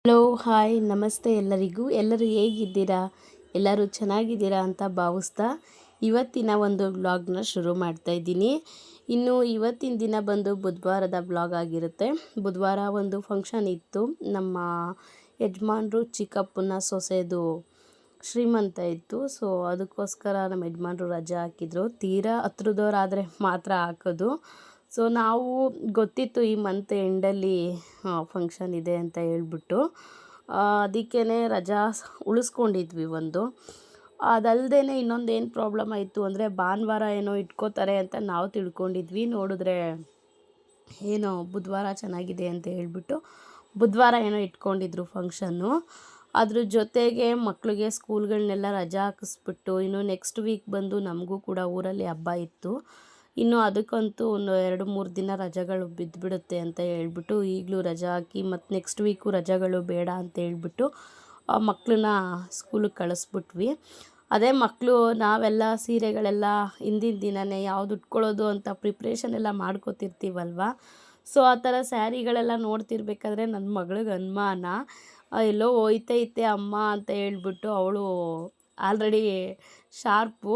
Hello hi ನಮಸ್ತೆ ಎಲ್ಲರಿಗೂ. ಎಲ್ಲರೂ ಹೇಗಿದ್ದೀರಾ? ಎಲ್ಲರೂ ಚೆನ್ನಾಗಿದ್ದೀರಾ ಅಂತ ಭಾವಿಸ್ತಾ ಇವತ್ತಿನ ಒಂದು ವ್ಲಾಗ್ನ ಶುರು ಮಾಡ್ತಾ ಇದ್ದೀನಿ. ಇನ್ನು ಇವತ್ತಿನ ದಿನ ಬಂದು ಬುಧವಾರದ ವ್ಲಾಗ್ ಆಗಿರುತ್ತೆ. ಬುಧವಾರ ಒಂದು ಫಂಕ್ಷನ್ ಇತ್ತು. ನಮ್ಮ ಯಜಮಾನ್ರು ಚಿಕ್ಕಪ್ಪನ ಸೊಸೆದು ಶ್ರೀಮಂತ ಇತ್ತು. ಸೊ ಅದಕ್ಕೋಸ್ಕರ ನಮ್ಮ ಯಜಮಾನ್ರು ರಜೆ ಹಾಕಿದ್ರು. ತೀರಾ ಹತ್ರದವರಾದರೆ ಮಾತ್ರ ಹಾಕೋದು. ಸೊ ನಾವು ಗೊತ್ತಿತ್ತು ಈ ಮಂತ್ ಎಂಡಲ್ಲಿ ಫಂಕ್ಷನ್ ಇದೆ ಅಂತ ಹೇಳ್ಬಿಟ್ಟು ಅದಕ್ಕೇ ರಜಾ ಉಳಿಸ್ಕೊಂಡಿದ್ವಿ ಒಂದು. ಅದಲ್ಲದೆ ಇನ್ನೊಂದು ಏನು ಪ್ರಾಬ್ಲಮ್ ಆಯಿತು ಅಂದರೆ ಭಾನುವಾರ ಏನೋ ಇಟ್ಕೋತಾರೆ ಅಂತ ನಾವು ತಿಳ್ಕೊಂಡಿದ್ವಿ. ನೋಡಿದ್ರೆ ಏನೋ ಬುಧವಾರ ಚೆನ್ನಾಗಿದೆ ಅಂತ ಹೇಳ್ಬಿಟ್ಟು ಬುಧವಾರ ಏನೋ ಇಟ್ಕೊಂಡಿದ್ರು ಫಂಕ್ಷನ್ನು. ಅದ್ರ ಜೊತೆಗೆ ಮಕ್ಕಳಿಗೆ ಸ್ಕೂಲ್ಗಳನ್ನೆಲ್ಲ ರಜಾ ಹಾಕಿಸ್ಬಿಟ್ಟು ಇನ್ನು ನೆಕ್ಸ್ಟ್ ವೀಕ್ ಬಂದು ನಮಗೂ ಕೂಡ ಊರಲ್ಲಿ ಹಬ್ಬ ಇತ್ತು. ಇನ್ನು ಅದಕ್ಕಂತೂ ಒಂದು 2-3 ದಿನ ರಜೆಗಳು ಬಿದ್ದುಬಿಡುತ್ತೆ ಅಂತ ಹೇಳ್ಬಿಟ್ಟು ಈಗಲೂ ರಜಾ ಹಾಕಿ ಮತ್ತು ನೆಕ್ಸ್ಟ್ ವೀಕು ರಜೆಗಳು ಬೇಡ ಅಂತ ಹೇಳ್ಬಿಟ್ಟು ಮಕ್ಕಳನ್ನ ಸ್ಕೂಲಿಗೆ ಕಳಿಸ್ಬಿಟ್ವಿ. ಅದೇ ಮಕ್ಕಳು ನಾವೆಲ್ಲ ಸೀರೆಗಳೆಲ್ಲ ಹಿಂದಿನ ದಿನವೇ ಯಾವ್ದು ಉಟ್ಕೊಳ್ಳೋದು ಅಂತ ಪ್ರಿಪ್ರೇಷನ್ ಎಲ್ಲ ಮಾಡ್ಕೋತಿರ್ತೀವಲ್ವ. ಸೊ ಆ ಥರ ಸ್ಯಾರಿಗಳೆಲ್ಲ ನೋಡ್ತಿರ್ಬೇಕಾದ್ರೆ ನನ್ನ ಮಗಳಿಗೆ ಅನುಮಾನ, ಎಲ್ಲೋ ಹೋಯ್ತೈತೆ ಅಮ್ಮ ಅಂತ ಹೇಳ್ಬಿಟ್ಟು ಅವಳು ಆಲ್ರೆಡಿ ಶಾರ್ಪು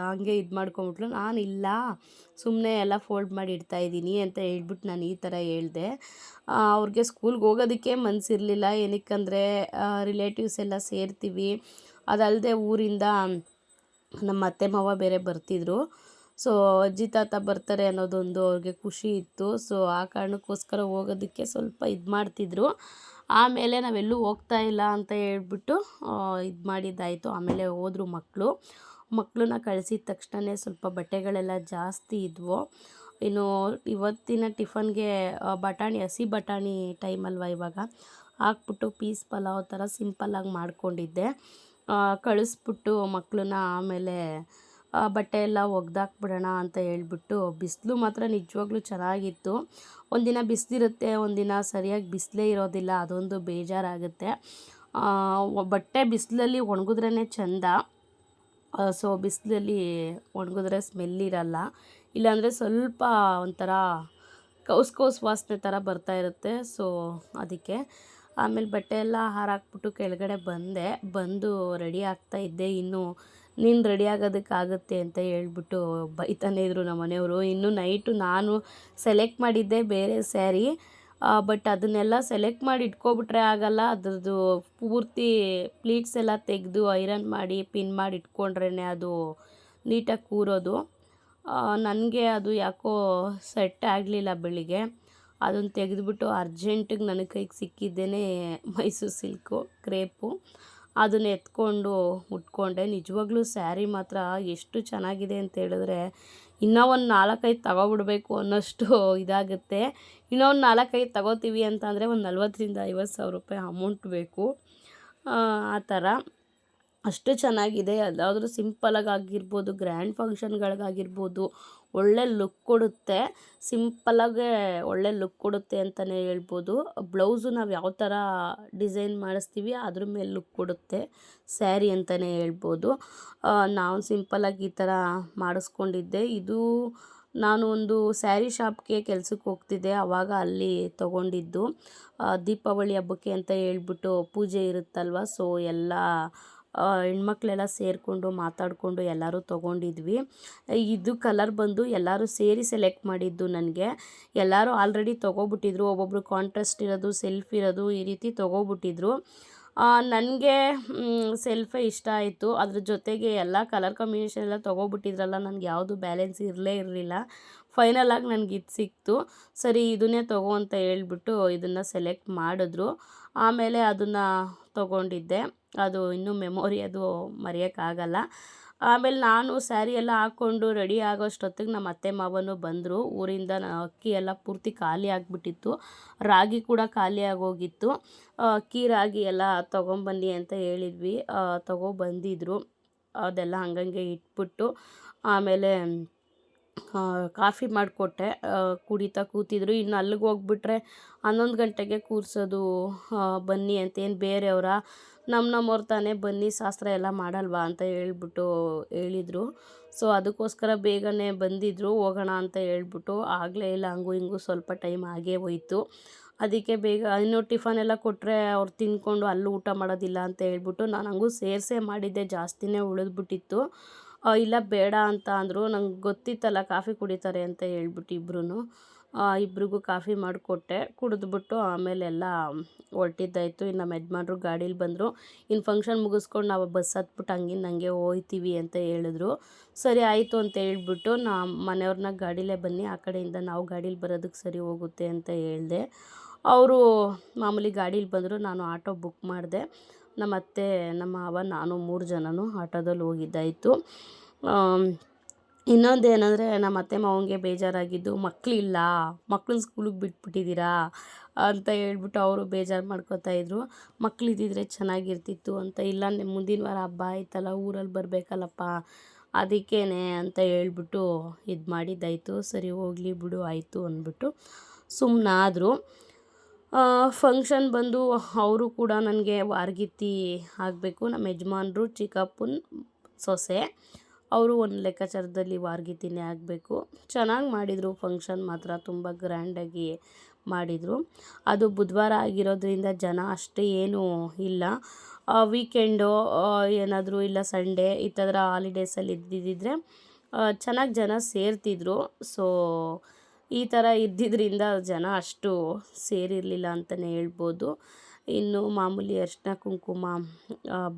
ಹಂಗೆ ಇದು ಮಾಡ್ಕೊಂಬಿಟ್ಲು. ನಾನಿಲ್ಲ ಸುಮ್ಮನೆ ಎಲ್ಲ ಫೋಲ್ಡ್ ಮಾಡಿ ಇಡ್ತಾಯಿದ್ದೀನಿ ಅಂತ ಹೇಳ್ಬಿಟ್ಟು ನಾನು ಈ ಥರ ಹೇಳಿದೆ. ಅವ್ರಿಗೆ ಸ್ಕೂಲ್ಗೆ ಹೋಗೋದಕ್ಕೆ ಮನಸ್ಸಿರಲಿಲ್ಲ. ಏನಕ್ಕಂದರೆ ರಿಲೇಟಿವ್ಸ್ ಎಲ್ಲ ಸೇರ್ತೀವಿ. ಅದಲ್ಲದೆ ಊರಿಂದ ನಮ್ಮ ಅತ್ತೆ ಮಾವ ಬೇರೆ ಬರ್ತಿದ್ರು. ಸೊ ಅಜ್ಜಿ ತಾತ ಬರ್ತಾರೆ ಅನ್ನೋದೊಂದು ಅವ್ರಿಗೆ ಖುಷಿ ಇತ್ತು. ಸೊ ಆ ಕಾರಣಕ್ಕೋಸ್ಕರ ಹೋಗೋದಕ್ಕೆ ಸ್ವಲ್ಪ ಇದು ಮಾಡ್ತಿದ್ರು. ಆಮೇಲೆ ನಾವೆಲ್ಲೂ ಹೋಗ್ತಾ ಇಲ್ಲ ಅಂತ ಹೇಳ್ಬಿಟ್ಟು ಇದು ಮಾಡಿದ್ದಾಯಿತು. ಆಮೇಲೆ ಹೋದ್ರು ಮಕ್ಕಳನ್ನ ಕಳಿಸಿದ ತಕ್ಷಣ ಸ್ವಲ್ಪ ಬಟ್ಟೆಗಳೆಲ್ಲ ಜಾಸ್ತಿ ಇದ್ವು. ಇನ್ನು ಇವತ್ತಿನ ಟಿಫನ್ಗೆ ಬಟಾಣಿ, ಹಸಿ ಬಟಾಣಿ ಟೈಮ್ ಅಲ್ವ ಇವಾಗ, ಹಾಕ್ಬಿಟ್ಟು ಪೀಸ್ ಪಲಾವ್ ಥರ ಸಿಂಪಲ್ಲಾಗಿ ಮಾಡ್ಕೊಂಡಿದ್ದೆ. ಕಳಿಸ್ಬಿಟ್ಟು ಮಕ್ಕಳನ್ನ ಆಮೇಲೆ ಬಟ್ಟೆ ಎಲ್ಲ ಒಗ್ದಾಕ್ಬಿಡೋಣ ಅಂತ ಹೇಳ್ಬಿಟ್ಟು. ಬಿಸಿಲು ಮಾತ್ರ ನಿಜವಾಗ್ಲೂ ಚೆನ್ನಾಗಿತ್ತು. ಒಂದಿನ ಬಿಸಿಲಿರುತ್ತೆ, ಒಂದಿನ ಸರಿಯಾಗಿ ಬಿಸಿಲೇ ಇರೋದಿಲ್ಲ. ಅದೊಂದು ಬೇಜಾರಾಗುತ್ತೆ. ಬಟ್ಟೆ ಬಿಸಿಲಲ್ಲಿ ಒಣಗಿದ್ರೇ ಚೆಂದ. ಸೊ ಬಿಸಿಲಲ್ಲಿ ಒಣಗಿದ್ರೆ ಸ್ಮೆಲ್ ಇರಲ್ಲ. ಇಲ್ಲಾಂದರೆ ಸ್ವಲ್ಪ ಒಂಥರ ಕೌಸ್ ವಾಸನೆ ಥರ ಬರ್ತಾ ಇರುತ್ತೆ. ಸೊ ಅದಕ್ಕೆ ಆಮೇಲೆ ಬಟ್ಟೆ ಎಲ್ಲ ಹಾರಾಕ್ಬಿಟ್ಟು ಕೆಳಗಡೆ ಬಂದು ರೆಡಿ ಆಗ್ತಾ ಇದ್ದೆ. ಇನ್ನು ನೀನು ರೆಡಿ ಆಗೋದಕ್ಕಾಗುತ್ತೆ ಅಂತ ಹೇಳ್ಬಿಟ್ಟು ಬೈತಾನೆ ಇದ್ರು ನಮ್ಮ ಮನೆಯವರು. ಇನ್ನು ನೈಟು ನಾನು ಸೆಲೆಕ್ಟ್ ಮಾಡಿದ್ದೆ ಬೇರೆ ಸ್ಯಾರಿ, ಬಟ್ ಅದನ್ನೆಲ್ಲ ಸೆಲೆಕ್ಟ್ ಮಾಡಿ ಇಟ್ಕೊಬಿಟ್ರೆ ಆಗಲ್ಲ. ಅದ್ರದ್ದು ಪೂರ್ತಿ ಪ್ಲೀಟ್ಸ್ ಎಲ್ಲ ತೆಗೆದು ಐರನ್ ಮಾಡಿ ಪಿನ್ ಮಾಡಿ ಇಟ್ಕೊಂಡ್ರೇ ಅದು ನೀಟಾಗಿ ಕೂರೋದು. ನನಗೆ ಅದು ಯಾಕೋ ಸೆಟ್ ಆಗಲಿಲ್ಲ ಬೆಳಿಗ್ಗೆ. ಅದನ್ನು ತೆಗೆದುಬಿಟ್ಟು ಅರ್ಜೆಂಟಿಗೆ ನನ್ನ ಕೈಗೆ ಸಿಕ್ಕಿದ್ದೇನೆ ಮೈಸೂರು ಸಿಲ್ಕು ಕ್ರೇಪು. ಅದನ್ನು ಎತ್ಕೊಂಡು ಉಟ್ಕೊಂಡೆ. ನಿಜವಾಗ್ಲೂ ಸ್ಯಾರಿ ಮಾತ್ರ ಎಷ್ಟು ಚೆನ್ನಾಗಿದೆ ಅಂತ ಹೇಳಿದ್ರೆ ಇನ್ನೂ ಒಂದು 4-5 ತಗೊಬಿಡ್ಬೇಕು ಅನ್ನೋಷ್ಟು ಇದಾಗುತ್ತೆ. ಇನ್ನೂ ಒಂದು 4-5 ತಗೋತೀವಿ ಅಂತಂದರೆ ಒಂದು 40,000-50,000 ರೂಪಾಯಿ ಅಮೌಂಟ್ ಬೇಕು. ಆ ಥರ ಅಷ್ಟು ಚೆನ್ನಾಗಿದೆ. ಅದಾದರೂ ಸಿಂಪಲಾಗಿ ಆಗಿರ್ಬೋದು, ಗ್ರ್ಯಾಂಡ್ ಫಂಕ್ಷನ್ಗಳಿಗಾಗಿರ್ಬೋದು ಒಳ್ಳೆ ಲುಕ್ ಕೊಡುತ್ತೆ. ಸಿಂಪಲ್ಲಾಗೆ ಒಳ್ಳೆ ಲುಕ್ ಕೊಡುತ್ತೆ ಅಂತಲೇ ಹೇಳ್ಬೋದು. ಬ್ಲೌಸು ನಾವು ಯಾವ ಥರ ಡಿಸೈನ್ ಮಾಡಿಸ್ತೀವಿ ಅದ್ರ ಮೇಲೆ ಲುಕ್ ಕೊಡುತ್ತೆ ಸ್ಯಾರಿ ಅಂತಲೇ ಹೇಳ್ಬೋದು. ನಾವು ಸಿಂಪಲ್ಲಾಗಿ ಈ ಥರ ಮಾಡಿಸ್ಕೊಂಡಿದ್ದೆ. ಇದು ನಾನು ಒಂದು ಸ್ಯಾರಿ ಶಾಪ್ಗೆ ಕೆಲ್ಸಕ್ಕೆ ಹೋಗ್ತಿದ್ದೆ, ಆವಾಗ ಅಲ್ಲಿ ತೊಗೊಂಡಿದ್ದು. ದೀಪಾವಳಿ ಹಬ್ಬಕ್ಕೆ ಅಂತ ಹೇಳ್ಬಿಟ್ಟು ಪೂಜೆ ಇರುತ್ತಲ್ವ. ಸೊ ಎಲ್ಲ ಹೆಣ್ಮಕ್ಳೆಲ್ಲ ಸೇರಿಕೊಂಡು ಮಾತಾಡಿಕೊಂಡು ಎಲ್ಲರೂ ತೊಗೊಂಡಿದ್ವಿ. ಇದು ಕಲರ್ ಬಂದು ಎಲ್ಲರೂ ಸೇರಿ ಸೆಲೆಕ್ಟ್ ಮಾಡಿದ್ದು ನನಗೆ. ಎಲ್ಲರೂ ಆಲ್ರೆಡಿ ತೊಗೊಬಿಟ್ಟಿದ್ರು. ಒಬ್ಬೊಬ್ಬರು ಕಾಂಟ್ರಾಸ್ಟ್ ಇರೋದು, ಸೆಲ್ಫ್ ಇರೋದು ಈ ರೀತಿ ತೊಗೊಬಿಟ್ಟಿದ್ರು. ನನಗೆ ಸೆಲ್ಫೇ ಇಷ್ಟ ಆಯಿತು. ಅದ್ರ ಜೊತೆಗೆ ಎಲ್ಲ ಕಲರ್ ಕಾಂಬಿನೇಷನ್ ಎಲ್ಲ ತೊಗೊಬಿಟ್ಟಿದ್ರಲ್ಲ, ನನಗೆ ಯಾವುದು ಬ್ಯಾಲೆನ್ಸ್ ಇರಲಿಲ್ಲ. ಫೈನಲಾಗಿ ನನಗೆ ಇದು ಸಿಕ್ತು. ಸರಿ ಇದನ್ನೇ ತೊಗೋ ಅಂತ ಹೇಳ್ಬಿಟ್ಟು ಇದನ್ನು ಸೆಲೆಕ್ಟ್ ಮಾಡಿದ್ರು. ಆಮೇಲೆ ಅದನ್ನು ತೊಗೊಂಡಿದ್ದೆ. ಅದು ಇನ್ನೂ ಮೆಮೊರಿ, ಅದು ಮರೆಯೋಕ್ಕಾಗಲ್ಲ. ಆಮೇಲೆ ನಾನು ಸ್ಯಾರಿ ಎಲ್ಲ ಹಾಕ್ಕೊಂಡು ರೆಡಿ ಆಗೋಷ್ಟೊತ್ತಿಗೆ ನಮ್ಮ ಅತ್ತೆ ಮಾವನು ಬಂದರು. ಊರಿಂದ ಅಕ್ಕಿ ಎಲ್ಲ ಪೂರ್ತಿ ಖಾಲಿ ಆಗಿಬಿಟ್ಟಿತ್ತು. ರಾಗಿ ಕೂಡ ಖಾಲಿ ಆಗೋಗಿತ್ತು. ಅಕ್ಕಿ ರಾಗಿ ಎಲ್ಲ ತೊಗೊಂಬನ್ನಿ ಅಂತ ಹೇಳಿದ್ವಿ. ತೊಗೊಬಂದಿದ್ರು. ಅದೆಲ್ಲ ಹಂಗಂಗೆ ಇಟ್ಬಿಟ್ಟು ಆಮೇಲೆ ಕಾಫಿ ಮಾಡಿಕೊಟ್ಟೆ. ಕುಡಿತಾ ಕೂತಿದ್ರು. ಇನ್ನು ಅಲ್ಲಿಗೆ ಹೋಗ್ಬಿಟ್ರೆ 11 ಗಂಟೆಗೆ ಕೂರಿಸೋದು ಬನ್ನಿ ಅಂತ. ಏನು ಬೇರೆಯವರ ನಮ್ಮವ್ರು ತಾನೇ, ಬನ್ನಿ ಶಾಸ್ತ್ರ ಎಲ್ಲ ಮಾಡಲ್ವಾ ಅಂತ ಹೇಳ್ಬಿಟ್ಟು ಹೇಳಿದರು. ಸೊ ಅದಕ್ಕೋಸ್ಕರ ಬೇಗನೆ ಬಂದಿದ್ದರು. ಹೋಗೋಣ ಅಂತ ಹೇಳ್ಬಿಟ್ಟು ಆಗಲೇ ಇಲ್ಲ, ಹಂಗೂ ಹಿಂಗೂ ಸ್ವಲ್ಪ ಟೈಮ್ ಆಗೇ ಹೋಯಿತು. ಅದಕ್ಕೆ ಬೇಗ ಇನ್ನೂ ಟಿಫನ್ ಎಲ್ಲ ಕೊಟ್ಟರೆ ಅವ್ರು ತಿಂದ್ಕೊಂಡು ಅಲ್ಲೂ ಊಟ ಮಾಡೋದಿಲ್ಲ ಅಂತ ಹೇಳ್ಬಿಟ್ಟು ನಾನು ಹಂಗೂ ಸೇರಿಸೇ ಮಾಡಿದ್ದೆ, ಜಾಸ್ತಿನೇ ಉಳಿದ್ಬಿಟ್ಟಿತ್ತು. ಇಲ್ಲ ಬೇಡ ಅಂತ ಅಂದರು. ನಂಗೆ ಗೊತ್ತಿತ್ತಲ್ಲ ಕಾಫಿ ಕುಡಿತಾರೆ ಅಂತ ಹೇಳ್ಬಿಟ್ಟು ಇಬ್ರಿಗೂ ಕಾಫಿ ಮಾಡಿಕೊಟ್ಟೆ. ಕುಡಿದ್ಬಿಟ್ಟು ಆಮೇಲೆಲ್ಲ ಹೊರಟಿದ್ದಾಯಿತು. ಇನ್ನು ನಮ್ಮ ಯಜಮಾನ್ರು ಗಾಡೀಲಿ ಬಂದರು. ಇನ್ನು ಫಂಕ್ಷನ್ ಮುಗಿಸ್ಕೊಂಡು ನಾವು ಬಸ್ ಹತ್ಬಿಟ್ಟು ಹಂಗಿಂದ ಹಂಗೆ ಹೋಗ್ತೀವಿ ಅಂತ ಹೇಳಿದ್ರು. ಸರಿ ಆಯಿತು ಅಂತ ಹೇಳ್ಬಿಟ್ಟು ಮನೆಯವ್ರನ್ನ ಗಾಡೀಲೇ ಬನ್ನಿ, ಆ ಕಡೆಯಿಂದ ನಾವು ಗಾಡೀಲಿ ಬರೋದಕ್ಕೆ ಸರಿ ಹೋಗುತ್ತೆ ಅಂತ ಹೇಳಿದೆ. ಅವರು ಮಾಮೂಲಿ ಗಾಡೀಲಿ ಬಂದರು. ನಾನು ಆಟೋ ಬುಕ್ ಮಾಡಿದೆ. ನಮ್ಮ ಅತ್ತೆ, ನಮ್ಮ ಮಾವ, ನಾನು 3 ಜನನೂ ಆಟೋದಲ್ಲಿ ಹೋಗಿದ್ದಾಯಿತು. ಇನ್ನೊಂದೇನೆಂದರೆ ನಮ್ಮ ಅತ್ತೆ ಮಾವಂಗೆ ಬೇಜಾರಾಗಿದ್ದು, ಮಕ್ಕಳಿಲ್ಲ, ಮಕ್ಕಳನ್ನ ಸ್ಕೂಲಿಗೆ ಬಿಟ್ಬಿಟ್ಟಿದ್ದೀರಾ ಅಂತ ಹೇಳ್ಬಿಟ್ಟು ಅವರು ಬೇಜಾರು ಮಾಡ್ಕೋತಾಯಿದ್ರು. ಮಕ್ಕಳಿದ್ದಿದ್ರೆ ಚೆನ್ನಾಗಿರ್ತಿತ್ತು ಅಂತ. ಇಲ್ಲ ಮುಂದಿನ ವಾರ ಹಬ್ಬ ಆಯ್ತಲ್ಲ, ಊರಲ್ಲಿ ಬರಬೇಕಲ್ಲಪ್ಪ, ಅದಕ್ಕೇನೆ ಅಂತ ಹೇಳ್ಬಿಟ್ಟು ಇದು ಮಾಡಿದ್ದಾಯಿತು. ಸರಿ ಹೋಗಲಿ ಬಿಡು ಆಯಿತು ಅಂದ್ಬಿಟ್ಟು ಸುಮ್ಮನಾದರು. ಫಂಕ್ಷನ್ ಬಂದು ಅವರು ಕೂಡ ನನಗೆ ವಾರ್ಗಿತ್ತಿ ಆಗಬೇಕು. ನಮ್ಮ ಯಜಮಾನ್ರು ಚಿಕ್ಕಪ್ಪನ ಸೊಸೆ, ಅವರು ಒಂದು ಲೆಕ್ಕಾಚಾರದಲ್ಲಿ ವಾರ್ಗಿತ್ತಿನೇ ಆಗಬೇಕು. ಚೆನ್ನಾಗಿ ಮಾಡಿದರು. ಫಂಕ್ಷನ್ ಮಾತ್ರ ತುಂಬ ಗ್ರ್ಯಾಂಡಾಗಿ ಮಾಡಿದರು. ಅದು ಬುಧವಾರ ಆಗಿರೋದ್ರಿಂದ ಜನ ಅಷ್ಟೇ ಏನೂ ಇಲ್ಲ. ವೀಕೆಂಡು ಏನಾದರೂ ಇಲ್ಲ ಸಂಡೇ ಈ ಥರ ಹಾಲಿಡೇಸಲ್ಲಿ ಇದ್ದಿದ್ದರೆ ಚೆನ್ನಾಗಿ ಜನ ಸೇರ್ತಿದ್ರು. ಸೊ ಈ ಥರ ಇದ್ದಿದ್ದರಿಂದ ಜನ ಅಷ್ಟು ಸೇರಿರಲಿಲ್ಲ ಅಂತಲೇ ಹೇಳ್ಬೋದು. ಇನ್ನು ಮಾಮೂಲಿ ಅರಿಶಿನ ಕುಂಕುಮ,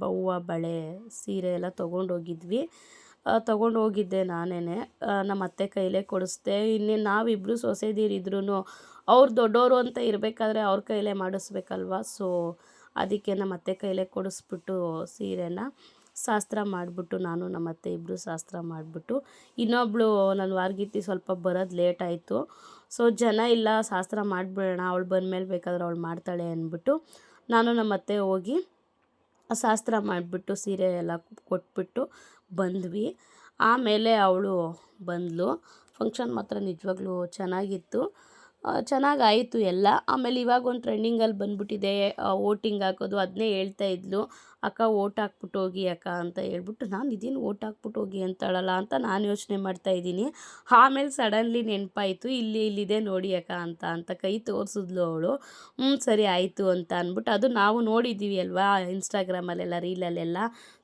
ಹೂವು, ಬಳೆ, ಸೀರೆ ಎಲ್ಲ ತೊಗೊಂಡೋಗಿದ್ವಿ. ತೊಗೊಂಡೋಗಿದ್ದೆ ನಾನೇ. ನಮ್ಮ ಅತ್ತೆ ಕೈಲೇ ಕೊಡಿಸ್ದೆ. ಇನ್ನೇನು ನಾವಿಬ್ಬರು ಸೊಸೆದೀರಿದ್ರೂ ಅವ್ರು ದೊಡ್ಡವರು ಅಂತ ಇರಬೇಕಾದ್ರೆ ಅವ್ರ ಕೈಲೇ ಮಾಡಿಸ್ಬೇಕಲ್ವ. ಸೊ ಅದಕ್ಕೆ ನಮ್ಮ ಅತ್ತೆ ಕೈಲೇ ಕೊಡಿಸ್ಬಿಟ್ಟು ಸೀರೆನ ಶಾಸ್ತ್ರ ಮಾಡಿಬಿಟ್ಟು, ನಾನು ನಮ್ಮ ಅತ್ತೆ ಇಬ್ಬರು ಶಾಸ್ತ್ರ ಮಾಡಿಬಿಟ್ಟು, ಇನ್ನೊಬ್ಳು ನನ್ನ ವಾರ್ಗಿತ್ತಿ ಸ್ವಲ್ಪ ಬರೋದು ಲೇಟ್ ಆಯಿತು. ಸೊ ಜನ ಇಲ್ಲ, ಶಾಸ್ತ್ರ ಮಾಡಿಬಿಡೋಣ, ಅವಳು ಬಂದಮೇಲೆ ಬೇಕಾದ್ರೆ ಅವಳು ಮಾಡ್ತಾಳೆ ಅಂದ್ಬಿಟ್ಟು ನಾನು ನಮ್ಮ ಅತ್ತೆ ಹೋಗಿ ಶಾಸ್ತ್ರ ಮಾಡಿಬಿಟ್ಟು ಸೀರೆ ಎಲ್ಲ ಕೊಟ್ಬಿಟ್ಟು ಬಂದ್ವಿ. ಆಮೇಲೆ ಅವಳು ಬಂದಳು. ಫಂಕ್ಷನ್ ಮಾತ್ರ ನಿಜವಾಗ್ಲೂ ಚೆನ್ನಾಗಿತ್ತು, ಚೆನ್ನಾಗಾಯಿತು ಎಲ್ಲ. ಆಮೇಲೆ ಇವಾಗ ಒಂದು ಟ್ರೆಂಡಿಂಗಲ್ಲಿ ಬಂದ್ಬಿಟ್ಟಿದೆ ವೋಟಿಂಗ್ ಹಾಕೋದು. ಅದನ್ನೇ ಹೇಳ್ತಾ ಇದ್ಲು, ಅಕ್ಕ ಓಟ್ ಹಾಕ್ಬಿಟ್ಟು ಹೋಗಿ ಅಕ್ಕ ಅಂತ ಹೇಳ್ಬಿಟ್ಟು. ನಾನು ಇದೇನು ಓಟ್ ಹಾಕ್ಬಿಟ್ಟು ಹೋಗಿ ಅಂತಾಳಲ್ಲ ಅಂತ ನಾನು ಯೋಚನೆ ಮಾಡ್ತಾಯಿದ್ದೀನಿ. ಆಮೇಲೆ ಸಡನ್ಲಿ ನೆನಪಾಯಿತು, ಇಲ್ಲಿದೆ ನೋಡಿ ಅಕ್ಕ ಅಂತ ಕೈ ತೋರಿಸಿದ್ಲು ಅವಳು. ಸರಿ ಆಯಿತು ಅಂತ ಅಂದ್ಬಿಟ್ಟು, ಅದು ನಾವು ನೋಡಿದ್ದೀವಿ ಅಲ್ವಾ ಇನ್ಸ್ಟಾಗ್ರಾಮಲ್ಲೆಲ್ಲ, ರೀಲಲ್ಲೆಲ್ಲ.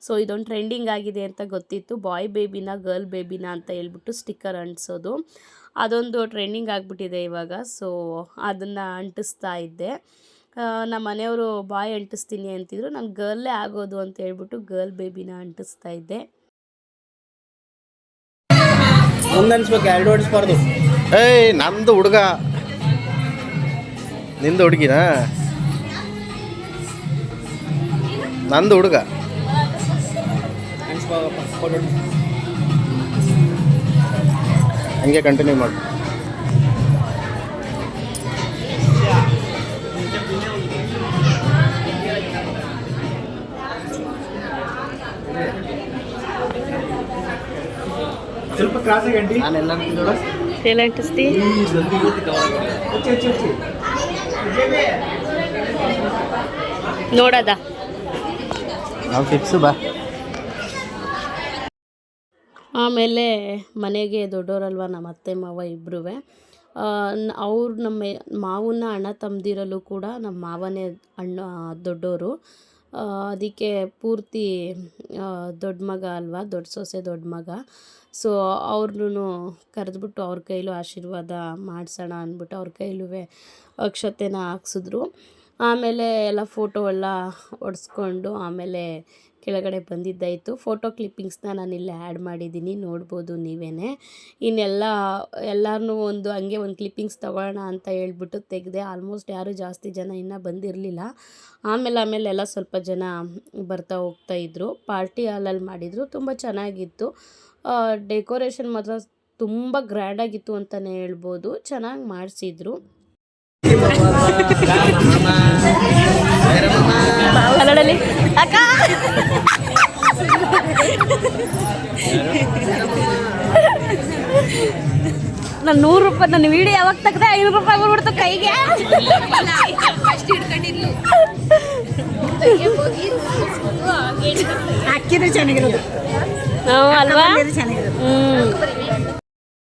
ಸೊ ಇದೊಂದು ಟ್ರೆಂಡಿಂಗ್ ಆಗಿದೆ ಅಂತ ಗೊತ್ತಿತ್ತು. ಬಾಯ್ ಬೇಬಿನ ಗರ್ಲ್ ಬೇಬಿನ ಅಂತ ಹೇಳ್ಬಿಟ್ಟು ಸ್ಟಿಕ್ಕರ್ ಅಂಟಿಸೋದು, ಅದೊಂದು ಟ್ರೆಂಡಿಂಗ್ ಆಗಿಬಿಟ್ಟಿದೆ ಇವಾಗ. ಸೊ ಅದನ್ನು ಅಂಟಿಸ್ತಾ ಇದ್ದೆ. ನಮ್ಮ ಮನೆಯವರು ಬಾಯ್ ಅಂಟಿಸ್ತೀನಿ ಅಂತಿದ್ರು, ನಾನು ಗರ್ಲೇ ಆಗೋದು ಅಂತ ಹೇಳ್ಬಿಟ್ಟು ಗರ್ಲ್ ಬೇಬಿನ ಅಂಟಿಸ್ತಾ ಇದ್ದೆ. ಏಯ್ ನಮ್ದು ಹುಡುಗ, ನಿಂದು ಹುಡುಗಿನಾ? ನಂದು ಹುಡುಗ. ಹಂಗೆ ಕಂಟಿನ್ಯೂ ಮಾಡಿ. ಸ್ವಲ್ಪ ಕ್ರಾಸ್ ಆಗಂಡಿ. ನಾನೆಲ್ಲ ಅಂಟಿಸ್ತಿ ನೋಡದ ನಾವು ಫಿಕ್ಸು ಬಾ. ಆಮೇಲೆ ಮನೆಗೆ ದೊಡ್ಡವರಲ್ವ ನಮ್ಮ ಅತ್ತೆ ಮಾವ ಇಬ್ಬರೂ. ಅವ್ರು ನಮ್ಮ ಮಾವನ ಅಣ್ಣ ತಮ್ಮದಿರಲ್ಲೂ ಕೂಡ ನಮ್ಮ ಮಾವನೇ ದೊಡ್ಡವರು. ಅದಕ್ಕೆ ಪೂರ್ತಿ ದೊಡ್ಡ ಮಗ ಅಲ್ವಾ, ದೊಡ್ಡ ಸೊಸೆ ದೊಡ್ಡ ಮಗ. ಸೊ ಅವ್ರನ್ನೂ ಕರೆದ್ಬಿಟ್ಟು ಅವ್ರ ಕೈಲೂ ಆಶೀರ್ವಾದ ಮಾಡಿಸೋಣ ಅಂದ್ಬಿಟ್ಟು ಅವ್ರ ಕೈಲೂ ಅಕ್ಷತೆನ ಹಾಕ್ಸಿದ್ರು. ಆಮೇಲೆ ಎಲ್ಲ ಫೋಟೋ ಎಲ್ಲ ಹೊಡೆಸ್ಕೊಂಡು ಆಮೇಲೆ ಕೆಳಗಡೆ ಬಂದಿದ್ದಾಯಿತು. ಫೋಟೋ ಕ್ಲಿಪ್ಪಿಂಗ್ಸ್ನ ನಾನಿಲ್ಲಿ ಆ್ಯಡ್ ಮಾಡಿದ್ದೀನಿ, ನೋಡ್ಬೋದು ನೀವೇ. ಎಲ್ಲರನ್ನೂ ಹಂಗೆ ಒಂದು ಕ್ಲಿಪ್ಪಿಂಗ್ಸ್ ತೊಗೊಳ್ಳೋಣ ಅಂತ ಹೇಳ್ಬಿಟ್ಟು ತೆಗೆದೆ. ಆಲ್ಮೋಸ್ಟ್ ಯಾರೂ ಜಾಸ್ತಿ ಜನ ಇನ್ನೂ ಬಂದಿರಲಿಲ್ಲ. ಆಮೇಲೆ ಎಲ್ಲ ಸ್ವಲ್ಪ ಜನ ಬರ್ತಾ ಹೋಗ್ತಾಯಿದ್ರು. ಪಾರ್ಟಿ ಹಾಲಲ್ಲಿ ಮಾಡಿದರು, ತುಂಬ ಚೆನ್ನಾಗಿತ್ತು. ಡೆಕೋರೇಷನ್ ಮಾತ್ರ ತುಂಬ ಗ್ರ್ಯಾಂಡಾಗಿತ್ತು ಅಂತಲೇ ಹೇಳ್ಬೋದು, ಚೆನ್ನಾಗಿ ಮಾಡಿಸಿದ್ರು. ಅಕ್ಕ ನಾನು 100 ರೂಪಾಯಿ ನನ್ನ ವಿಡಿಯೋ ಯಾವಾಗ ತೆಗ್ದೆ 500 ರೂಪಾಯಿ ಬಂದ್ಬಿಡ್ತು ಕೈಗೆ. ಹಾಕಿದ್ರೆ ಚೆನ್ನಾಗಿರೋದು ಅಲ್ವಾ? ಚೆನ್ನಾಗಿರೋದು.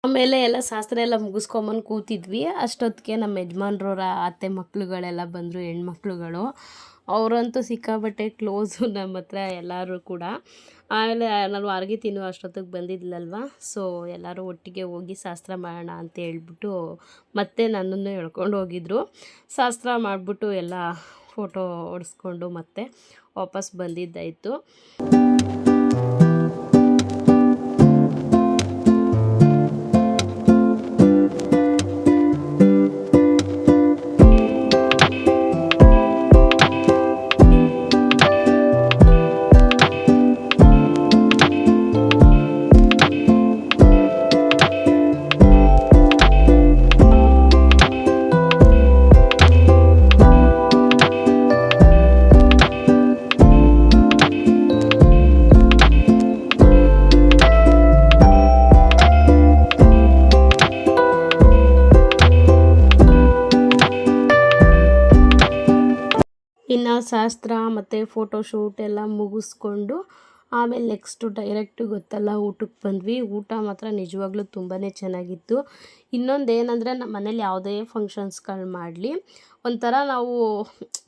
ಆಮೇಲೆ ಎಲ್ಲ ಶಾಸ್ತ್ರ ಎಲ್ಲ ಮುಗಿಸ್ಕೊಂಬಂದು ಕೂತಿದ್ವಿ. ಅಷ್ಟೊತ್ತಿಗೆ ನಮ್ಮ ಯಜಮಾನ್ರವ್ರ ಅತ್ತೆ ಮಕ್ಳುಗಳೆಲ್ಲ ಬಂದರು, ಹೆಣ್ಮಕ್ಳುಗಳು. ಅವರಂತೂ ಸಿಕ್ಕಾಪಟ್ಟೆ ಕ್ಲೋಸು ನಮ್ಮ ಹತ್ರ ಎಲ್ಲರೂ ಕೂಡ. ಆಮೇಲೆ ನಾನು ವಾರ್ಗಿ ತಿನ್ನುವ ಅಷ್ಟೊತ್ತಿಗೆ ಬಂದಿದ್ಲಲ್ವ, ಸೊ ಎಲ್ಲರೂ ಒಟ್ಟಿಗೆ ಹೋಗಿ ಶಾಸ್ತ್ರ ಮಾಡೋಣ ಅಂತ ಹೇಳ್ಬಿಟ್ಟು ಮತ್ತೆ ನನ್ನನ್ನು ಎಳ್ಕೊಂಡು ಹೋಗಿದ್ರು. ಶಾಸ್ತ್ರ ಮಾಡಿಬಿಟ್ಟು ಎಲ್ಲ ಫೋಟೋ ಹೊಡೆಸ್ಕೊಂಡು ಮತ್ತೆ ವಾಪಸ್ ಬಂದಿದ್ದಾಯಿತು. ಇನ್ನು ಶಾಸ್ತ್ರ ಮತ್ತು ಫೋಟೋಶೂಟ್ ಎಲ್ಲ ಮುಗಿಸ್ಕೊಂಡು ಆಮೇಲೆ ನೆಕ್ಸ್ಟು ಡೈರೆಕ್ಟು ಗೊತ್ತಲ್ಲ ಊಟಕ್ಕೆ ಬಂದ್ವಿ. ಊಟ ಮಾತ್ರ ನಿಜವಾಗ್ಲೂ ತುಂಬಾ ಚೆನ್ನಾಗಿತ್ತು. ಇನ್ನೊಂದು ಏನಂದರೆ ನಮ್ಮ ಮನೇಲಿ ಯಾವುದೇ ಫಂಕ್ಷನ್ಸ್ಗಳು ಮಾಡಲಿ ಒಂಥರ ನಾವು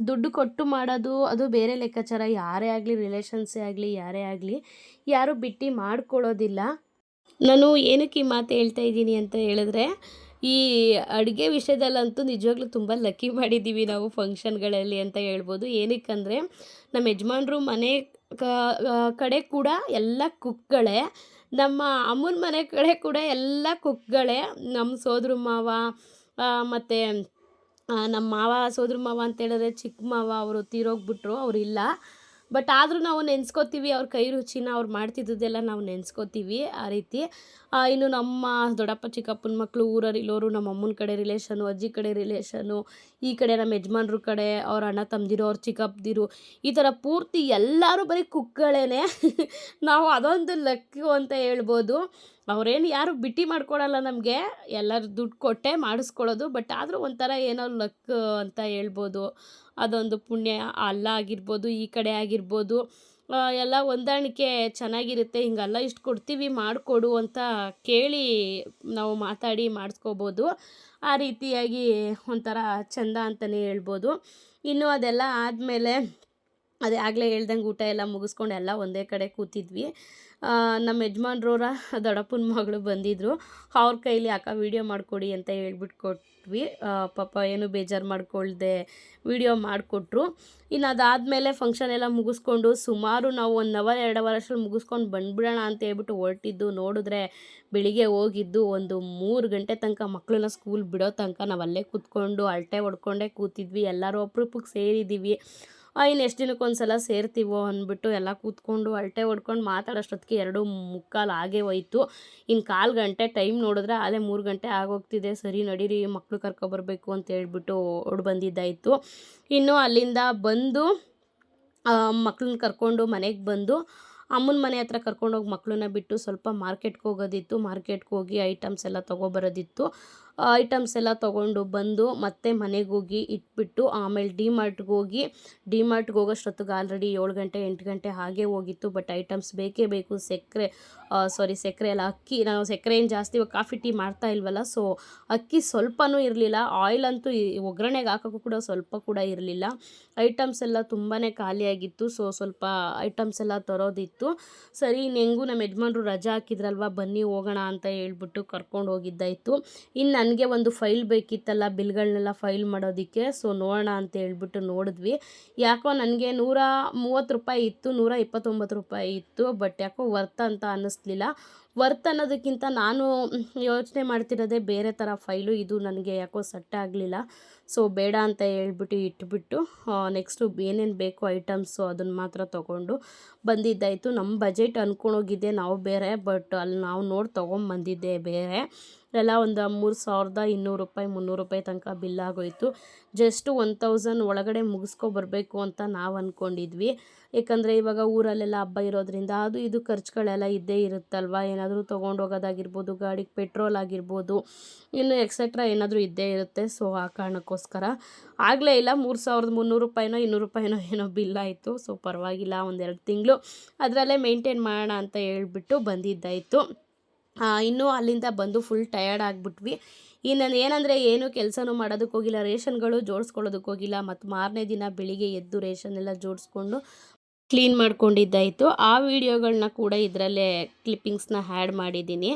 ದುಡ್ಡು ಕೊಟ್ಟು ಮಾಡೋದು ಅದು ಬೇರೆ ಲೆಕ್ಕಾಚಾರ. ಯಾರೇ ಆಗಲಿ, ರಿಲೇಷನ್ಸೇ ಆಗಲಿ, ಯಾರೇ ಆಗಲಿ, ಯಾರೂ ಬಿಟ್ಟು ಮಾಡ್ಕೊಳ್ಳೋದಿಲ್ಲ. ನಾನು ಏನಕ್ಕೆ ಈ ಮಾತು ಹೇಳ್ತಾ ಇದ್ದೀನಿ ಅಂತ ಹೇಳಿದ್ರೆ, ಈ ಅಡುಗೆ ವಿಷಯದಲ್ಲಂತೂ ನಿಜವಾಗ್ಲೂ ತುಂಬ ಲಕ್ಕಿ ಮಾಡಿದ್ದೀವಿ ನಾವು ಫಂಕ್ಷನ್ಗಳಲ್ಲಿ ಅಂತ ಹೇಳ್ಬೋದು. ಏನಕ್ಕಂದರೆ ನಮ್ಮ ಯಜಮಾನ್ರು ಮನೆ ಕಡೆ ಕೂಡ ಎಲ್ಲ ಕುಕ್ಗಳೇ, ನಮ್ಮ ಅಮ್ಮನ ಮನೆ ಕಡೆ ಕೂಡ ಎಲ್ಲ ಕುಕ್ಗಳೇ. ನಮ್ಮ ಸೋದ್ರ ಮಾವ ಮತ್ತು ನಮ್ಮ ಮಾವ, ಸೋದ್ರ ಮಾವ ಅಂತ ಹೇಳಿದ್ರೆ ಚಿಕ್ಕ ಮಾವ ಅವರು ತೀರೋಗ್ಬಿಟ್ರು, ಅವರಿಲ್ಲ. ಬಟ್ ಆದರೂ ನಾವು ನೆನೆಸ್ಕೋತೀವಿ ಅವ್ರ ಕೈ ರುಚಿನ, ಅವ್ರು ಮಾಡ್ತಿದ್ದದ್ದೆಲ್ಲ ನಾವು ನೆನೆಸ್ಕೋತೀವಿ ಆ ರೀತಿ. ಇನ್ನು ನಮ್ಮ ದೊಡ್ಡಪ್ಪ ಚಿಕ್ಕಪ್ಪನ ಮಕ್ಕಳು ಊರಲ್ಲಿರೋರು, ನಮ್ಮ ಅಮ್ಮನ ಕಡೆ ರಿಲೇಷನು, ಅಜ್ಜಿ ಕಡೆ ರಿಲೇಷನು, ಈ ಕಡೆ ನಮ್ಮ ಯಜಮಾನ್ರ ಕಡೆ ಅವ್ರ ಅಣ್ಣ ತಮ್ಮದಿರು, ಅವ್ರ ಚಿಕ್ಕಪ್ಪದಿರು, ಈ ಥರ ಪೂರ್ತಿ ಎಲ್ಲರೂ ಬರೀ ಕುಕ್ಗಳೇ. ನಾವು ಅದೊಂದು ಲಕ್ಕು ಅಂತ ಹೇಳ್ಬೋದು. ಅವರೇನು ಯಾರು ಬಿಟ್ಟು ಮಾಡ್ಕೊಡಲ್ಲ ನಮಗೆ, ಎಲ್ಲರೂ ದುಡ್ಡು ಕೊಟ್ಟೆ ಮಾಡಿಸ್ಕೊಳ್ಳೋದು. ಬಟ್ ಆದರೂ ಒಂಥರ ಏನೋ ಲಕ್ ಅಂತ ಹೇಳ್ಬೋದು. ಅದೊಂದು ಪುಣ್ಯ ಅಲ್ಲ ಆಗಿರ್ಬೋದು, ಈ ಕಡೆ ಆಗಿರ್ಬೋದು, ಎಲ್ಲ ಹೊಂದಾಣಿಕೆ ಚೆನ್ನಾಗಿರುತ್ತೆ. ಹಿಂಗಲ್ಲ ಇಷ್ಟು ಕೊಡ್ತೀವಿ ಮಾಡಿಕೊಡು ಅಂತ ಕೇಳಿ ನಾವು ಮಾತಾಡಿ ಮಾಡಿಸ್ಕೋಬೋದು. ಆ ರೀತಿಯಾಗಿ ಒಂಥರ ಚೆಂದ ಅಂತಲೇ ಹೇಳ್ಬೋದು. ಇನ್ನು ಅದೆಲ್ಲ ಆದಮೇಲೆ ಅದೇ ಆಗಲೇ ಹೇಳ್ದಂಗೆ ಊಟ ಎಲ್ಲ ಮುಗಿಸ್ಕೊಂಡು ಎಲ್ಲ ಒಂದೇ ಕಡೆ ಕೂತಿದ್ವಿ. ನಮ್ಮ ಯಜಮಾನ್ರವ್ರ ದೊಡ್ಡಪ್ಪನ ಮಗಳು ಬಂದಿದ್ದರು. ಅವ್ರ ಕೈಲಿ ಅಕ್ಕ ವೀಡಿಯೋ ಮಾಡಿಕೊಡಿ ಅಂತ ಹೇಳ್ಬಿಟ್ಟು ಕೊಟ್ವಿ. ಪಾಪ ಏನು ಬೇಜಾರು ಮಾಡ್ಕೊಳ್ದೆ ವೀಡಿಯೋ ಮಾಡಿಕೊಟ್ರು. ಇನ್ನು ಅದಾದಮೇಲೆ ಫಂಕ್ಷನ್ ಎಲ್ಲ ಮುಗಿಸ್ಕೊಂಡು ಸುಮಾರು ನಾವು 1 ಅವರ್ 2 ಅವರ್ ಅಷ್ಟರಲ್ಲಿ ಮುಗಿಸ್ಕೊಂಡು ಬಂದುಬಿಡೋಣ ಅಂತ ಹೇಳ್ಬಿಟ್ಟು ಹೊರಟಿದ್ದು. ನೋಡಿದ್ರೆ ಬೆಳಿಗ್ಗೆ ಹೋಗಿದ್ದು ಒಂದು 3 ಗಂಟೆ ತನಕ, ಮಕ್ಕಳನ್ನ ಸ್ಕೂಲ್ ಬಿಡೋ ತನಕ ನಾವು ಅಲ್ಲೇ ಕೂತ್ಕೊಂಡು ಅಳತೆ ಹೊಡ್ಕೊಂಡೇ ಕೂತಿದ್ವಿ. ಎಲ್ಲರೂ ಅಪರೂಪಕ್ಕೆ ಸೇರಿದ್ದೀವಿ. ಇನ್ನು ಎಷ್ಟು ದಿನಕ್ಕೊಂದು ಸಲ ಸೇರ್ತೀವೋ ಅಂದ್ಬಿಟ್ಟು ಎಲ್ಲ ಕೂತ್ಕೊಂಡು ಅಳತೆ ಹೊಡ್ಕೊಂಡು ಮಾತಾಡೋಷ್ಟೊತ್ತಿಗೆ 2:45 ಆಗೇ ಹೋಯ್ತು. ಇನ್ನು 1/4 ಗಂಟೆ ಟೈಮ್ ನೋಡಿದ್ರೆ ಅದೇ 3 ಗಂಟೆ ಆಗೋಗ್ತಿದೆ. ಸರಿ ನಡೀರಿ ಮಕ್ಕಳು ಕರ್ಕೊಬರ್ಬೇಕು ಅಂತ ಹೇಳ್ಬಿಟ್ಟು ಬಂದಿದ್ದಾಯಿತು. ಇನ್ನು ಅಲ್ಲಿಂದ ಬಂದು ಮಕ್ಕಳನ್ನ ಕರ್ಕೊಂಡು ಮನೆಗೆ ಬಂದು ಅಮ್ಮನ ಮನೆ ಹತ್ರ ಕರ್ಕೊಂಡೋಗಿ ಮಕ್ಕಳನ್ನ ಬಿಟ್ಟು ಸ್ವಲ್ಪ ಮಾರ್ಕೆಟ್ಗೆ ಹೋಗೋದಿತ್ತು. ಮಾರ್ಕೆಟ್ಗೆ ಹೋಗಿ ಐಟಮ್ಸ್ ಎಲ್ಲ ತೊಗೊಬರೋದಿತ್ತು. ಐಟಮ್ಸ್ ಎಲ್ಲ ತೊಗೊಂಡು ಬಂದು ಮತ್ತೆ ಮನೆಗೆ ಹೋಗಿ ಇಟ್ಬಿಟ್ಟು ಆಮೇಲೆ ಡಿಮಾರ್ಟ್ಗೆ ಹೋಗೋಷ್ಟೊತ್ತಿಗೆ ಆಲ್ರೆಡಿ 7 ಗಂಟೆ 8 ಗಂಟೆ ಹಾಗೆ ಹೋಗಿತ್ತು. ಬಟ್ ಐಟಮ್ಸ್ ಬೇಕೇ ಬೇಕು. ಸಕ್ಕರೆ ಎಲ್ಲ ಅಕ್ಕಿ, ನಾವು ಸಕ್ಕರೆ ಏನು ಜಾಸ್ತಿ ಇವಾಗ ಕಾಫಿ ಟೀ ಮಾಡ್ತಾ ಇಲ್ವಲ್ಲ, ಸೊ ಅಕ್ಕಿ ಸ್ವಲ್ಪನೂ ಇರಲಿಲ್ಲ. ಆಯಿಲ್ ಅಂತೂ ಒಗ್ಗರಣೆಗೆ ಹಾಕೋಕ್ಕೂ ಕೂಡ ಸ್ವಲ್ಪ ಕೂಡ ಇರಲಿಲ್ಲ. ಐಟಮ್ಸ್ ಎಲ್ಲ ತುಂಬಾ ಖಾಲಿಯಾಗಿತ್ತು. ಸೊ ಸ್ವಲ್ಪ ಐಟಮ್ಸ್ ಎಲ್ಲ ತರೋದಿತ್ತು. ಸರಿ ಹೆಂಗೂ ನಮ್ಮ ಯಜಮಾನ್ರು ರಜಾ ಹಾಕಿದ್ರಲ್ವ, ಬನ್ನಿ ಹೋಗೋಣ ಅಂತ ಹೇಳ್ಬಿಟ್ಟು ಕರ್ಕೊಂಡು ಹೋಗಿದ್ದಾಯಿತು. ಇನ್ನು ನನಗೆ ಒಂದು ಫೈಲ್ ಬೇಕಿತ್ತಲ್ಲ, ಬಿಲ್ಗಳನ್ನೆಲ್ಲ ಫೈಲ್ ಮಾಡೋದಕ್ಕೆ. ಸೊ ನೋಡೋಣ ಅಂತ ಹೇಳ್ಬಿಟ್ಟು ನೋಡಿದ್ವಿ. ಯಾಕೋ ನನಗೆ 130 ರೂಪಾಯಿ ಇತ್ತು, 129 ರೂಪಾಯಿ ಇತ್ತು. ಬಟ್ ಯಾಕೋ ವರ್ತ್ ಅಂತ ಅನ್ನಿಸ್ಲಿಲ್ಲ. ವರ್ತ್ ಅನ್ನೋದಕ್ಕಿಂತ ನಾನು ಯೋಚನೆ ಮಾಡ್ತಿರೋದೇ ಬೇರೆ ಥರ ಫೈಲು. ಇದು ನನಗೆ ಯಾಕೋ ಸೆಟ್ ಆಗಲಿಲ್ಲ. ಸೊ ಬೇಡ ಅಂತ ಹೇಳ್ಬಿಟ್ಟು ಇಟ್ಬಿಟ್ಟು ನೆಕ್ಸ್ಟು ಏನೇನು ಬೇಕೋ ಐಟಮ್ಸು ಅದನ್ನು ಮಾತ್ರ ತೊಗೊಂಡು ಬಂದಿದ್ದಾಯಿತು. ನಮ್ಮ ಬಜೆಟ್ ಅಂದ್ಕೊಂಡೋಗಿದ್ದೆ ನಾವು ಬೇರೆ, ಬಟ್ ಅಲ್ಲಿ ನಾವು ನೋಡಿ ತೊಗೊಂಬಂದಿದ್ದೆ ಬೇರೆ. ಎಲ್ಲ ಒಂದು 3200 ರೂಪಾಯಿ 300 ರೂಪಾಯಿ ತನಕ ಬಿಲ್ ಆಗೋಯಿತು. ಜಸ್ಟ್ 1000 ಒಳಗಡೆ ಮುಗಿಸ್ಕೊಬರ್ಬೇಕು ಅಂತ ನಾವು ಅಂದ್ಕೊಂಡಿದ್ವಿ. ಏಕೆಂದರೆ ಇವಾಗ ಊರಲ್ಲೆಲ್ಲ ಹಬ್ಬ ಇರೋದ್ರಿಂದ ಅದು ಇದು ಖರ್ಚುಗಳೆಲ್ಲ ಇದ್ದೇ ಇರುತ್ತಲ್ವ. ಏನಾದರೂ ತೊಗೊಂಡೋಗೋದಾಗಿರ್ಬೋದು, ಗಾಡಿಗೆ ಪೆಟ್ರೋಲ್ ಆಗಿರ್ಬೋದು, ಇನ್ನು ಎಕ್ಸೆಟ್ರಾ ಏನಾದರೂ ಇದ್ದೇ ಇರುತ್ತೆ. ಸೊ ಆ ಕಾರಣಕ್ಕೋಸ್ಕರ ಆಗಲೇ ಇಲ್ಲ, 3300 ರೂಪಾಯಿನೋ 200 ರೂಪಾಯಿನೋ ಏನೋ ಬಿಲ್ ಆಯಿತು. ಸೊ ಪರವಾಗಿಲ್ಲ, 1-2 ತಿಂಗಳು ಅದರಲ್ಲೇ ಮೇಂಟೈನ್ ಮಾಡೋಣ ಅಂತ ಹೇಳ್ಬಿಟ್ಟು ಬಂದಿದ್ದಾಯಿತು. ಇನ್ನೂ ಅಲ್ಲಿಂದ ಬಂದು ಫುಲ್ ಟಯರ್ಡ್ ಆಗಿಬಿಟ್ವಿ. ಇನ್ನು ಏನಂದರೆ ಏನು ಕೆಲಸನೂ ಮಾಡೋದಕ್ಕೆ ಹೋಗಿಲ್ಲ, ರೇಷನ್ಗಳು ಜೋಡಿಸ್ಕೊಳ್ಳೋದಕ್ಕೆ ಹೋಗಿಲ್ಲ. ಮತ್ತು ಮಾರನೇ ದಿನ ಬೆಳಿಗ್ಗೆ ಎದ್ದು ರೇಷನ್ ಎಲ್ಲ ಜೋಡಿಸ್ಕೊಂಡು ಕ್ಲೀನ್ ಮಾಡ್ಕೊಂಡಿದ್ದಾಯಿತು. ಆ ವಿಡಿಯೋಗಳನ್ನ ಕೂಡ ಇದರಲ್ಲೇ ಕ್ಲಿಪ್ಪಿಂಗ್ಸ್ನ ಆ್ಯಡ್ ಮಾಡಿದ್ದೀನಿ,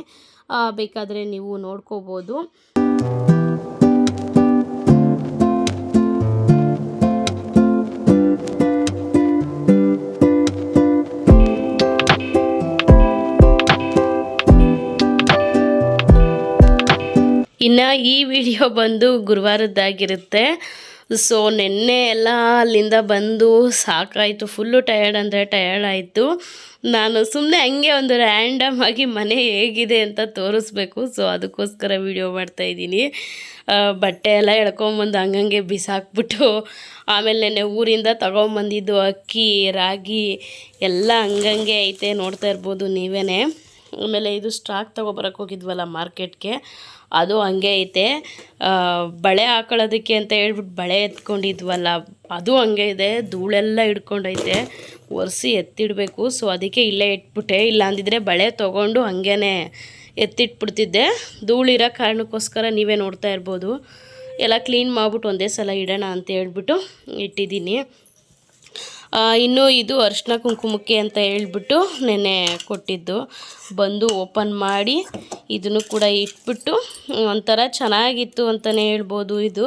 ಬೇಕಾದರೆ ನೀವು ನೋಡ್ಕೋಬೋದು. ಇನ್ನು ಈ ವಿಡಿಯೋ ಬಂದು ಗುರುವಾರದ್ದಾಗಿರುತ್ತೆ. ಸೊ ನೆನ್ನೆ ಎಲ್ಲ ಅಲ್ಲಿಂದ ಬಂದು ಸಾಕಾಯಿತು, ಫುಲ್ಲು ಟಯರ್ಡ್ ಅಂದರೆ ಟಯರ್ಡ್ ಆಯಿತು. ನಾನು ಸುಮ್ಮನೆ ಹಂಗೆ ಒಂದು ರ್ಯಾಂಡಮ್ ಆಗಿ ಮನೆ ಹೇಗಿದೆ ಅಂತ ತೋರಿಸ್ಬೇಕು, ಸೊ ಅದಕ್ಕೋಸ್ಕರ ವಿಡಿಯೋ ಮಾಡ್ತಾಯಿದ್ದೀನಿ. ಬಟ್ಟೆ ಎಲ್ಲ ಎಳ್ಕೊಂಬಂದು ಹಂಗಂಗೆ ಬಿಸಾಕ್ಬಿಟ್ಟು, ಆಮೇಲೆ ನೆನ್ನೆ ಊರಿಂದ ತಗೊಂಬಂದಿದ್ದು ಅಕ್ಕಿ ರಾಗಿ ಎಲ್ಲ ಹಂಗಂಗೆ ಐತೆ, ನೋಡ್ತಾ ಇರ್ಬೋದು ನೀವೇ. ಆಮೇಲೆ ಇದು ಸ್ಟಾಕ್ ತೊಗೊಬರಕ್ಕೆ ಹೋಗಿದ್ವಲ್ಲ ಮಾರ್ಕೆಟ್ಗೆ, ಅದು ಹಂಗೆ ಐತೆ. ಬಳೆ ಹಾಕೊಳ್ಳೋದಕ್ಕೆ ಅಂತ ಹೇಳ್ಬಿಟ್ಟು ಬಳೆ ಎತ್ಕೊಂಡಿದ್ವಲ್ಲ, ಅದು ಹಂಗೆ ಇದೆ, ಧೂಳೆಲ್ಲ ಹಿಡ್ಕೊಂಡೈತೆ, ಒರೆಸಿ ಎತ್ತಿಡಬೇಕು. ಸೊ ಅದಕ್ಕೆ ಇಲ್ಲೇ ಇಟ್ಬಿಟ್ಟೆ, ಇಲ್ಲ ಅಂದಿದ್ರೆ ಬಳೆ ತೊಗೊಂಡು ಹಂಗೇ ಎತ್ತಿಟ್ಬಿಡ್ತಿದ್ದೆ. ಧೂಳಿರೋ ಕಾರಣಕ್ಕೋಸ್ಕರ ನೀವೇ ನೋಡ್ತಾ ಇರ್ಬೋದು, ಎಲ್ಲ ಕ್ಲೀನ್ ಮಾಡಿಬಿಟ್ಟು ಒಂದೇ ಸಲ ಇಡೋಣ ಅಂತ ಹೇಳ್ಬಿಟ್ಟು ಇಟ್ಟಿದ್ದೀನಿ. ಇನ್ನು ಇದು ಅರಿಶಿನ ಕುಂಕುಮಕ್ಕೆ ಅಂತ ಹೇಳ್ಬಿಟ್ಟು ನೆನ್ನೆ ಕೊಟ್ಟಿದ್ದು, ಬಂದು ಓಪನ್ ಮಾಡಿ ಇದನ್ನು ಕೂಡ ಇಟ್ಬಿಟ್ಟು ಒಂಥರ ಚೆನ್ನಾಗಿತ್ತು ಅಂತಲೇ ಹೇಳ್ಬೋದು. ಇದು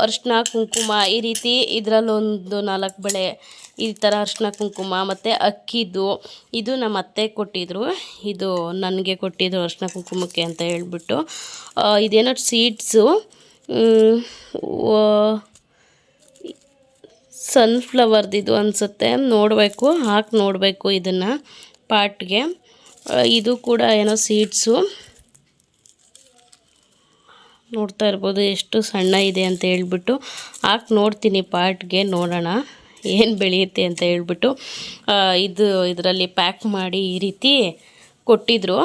ಅರಿಶಿನ ಕುಂಕುಮ ಈ ರೀತಿ ಇದರಲ್ಲೊಂದು 4 ಬಳೆ ಈ ಥರ ಅರಿಶಿನ ಕುಂಕುಮ ಮತ್ತು ಅಕ್ಕಿದು, ಇದು ನಮ್ಮ ಅತ್ತೆ ಕೊಟ್ಟಿದ್ರು, ಇದು ನನಗೆ ಕೊಟ್ಟಿದ್ರು ಅರಿಶಿನ ಕುಂಕುಮಕ್ಕೆ ಅಂತ ಹೇಳ್ಬಿಟ್ಟು. ಇದೇನೋ ಸೀಡ್ಸು, ಸನ್ಫ್ಲವರ್ದಿದು ಅನಿಸುತ್ತೆ, ನೋಡಬೇಕು, ಹಾಕಿ ನೋಡಬೇಕು ಇದನ್ನು ಪಾಟ್ಗೆ. ಇದು ಕೂಡ ಏನೋ ಸೀಡ್ಸು, ನೋಡ್ತಾ ಇರ್ಬೋದು ಎಷ್ಟು ಸಣ್ಣ ಇದೆ ಅಂತ ಹೇಳ್ಬಿಟ್ಟು. ಹಾಕಿ ನೋಡ್ತೀನಿ ಪಾಟ್ಗೆ, ನೋಡೋಣ ಏನು ಬೆಳೆಯುತ್ತೆ ಅಂತ ಹೇಳ್ಬಿಟ್ಟು. ಇದು ಇದರಲ್ಲಿ ಪ್ಯಾಕ್ ಮಾಡಿ ಈ ರೀತಿ ಕೊಟ್ಟಿದ್ರು,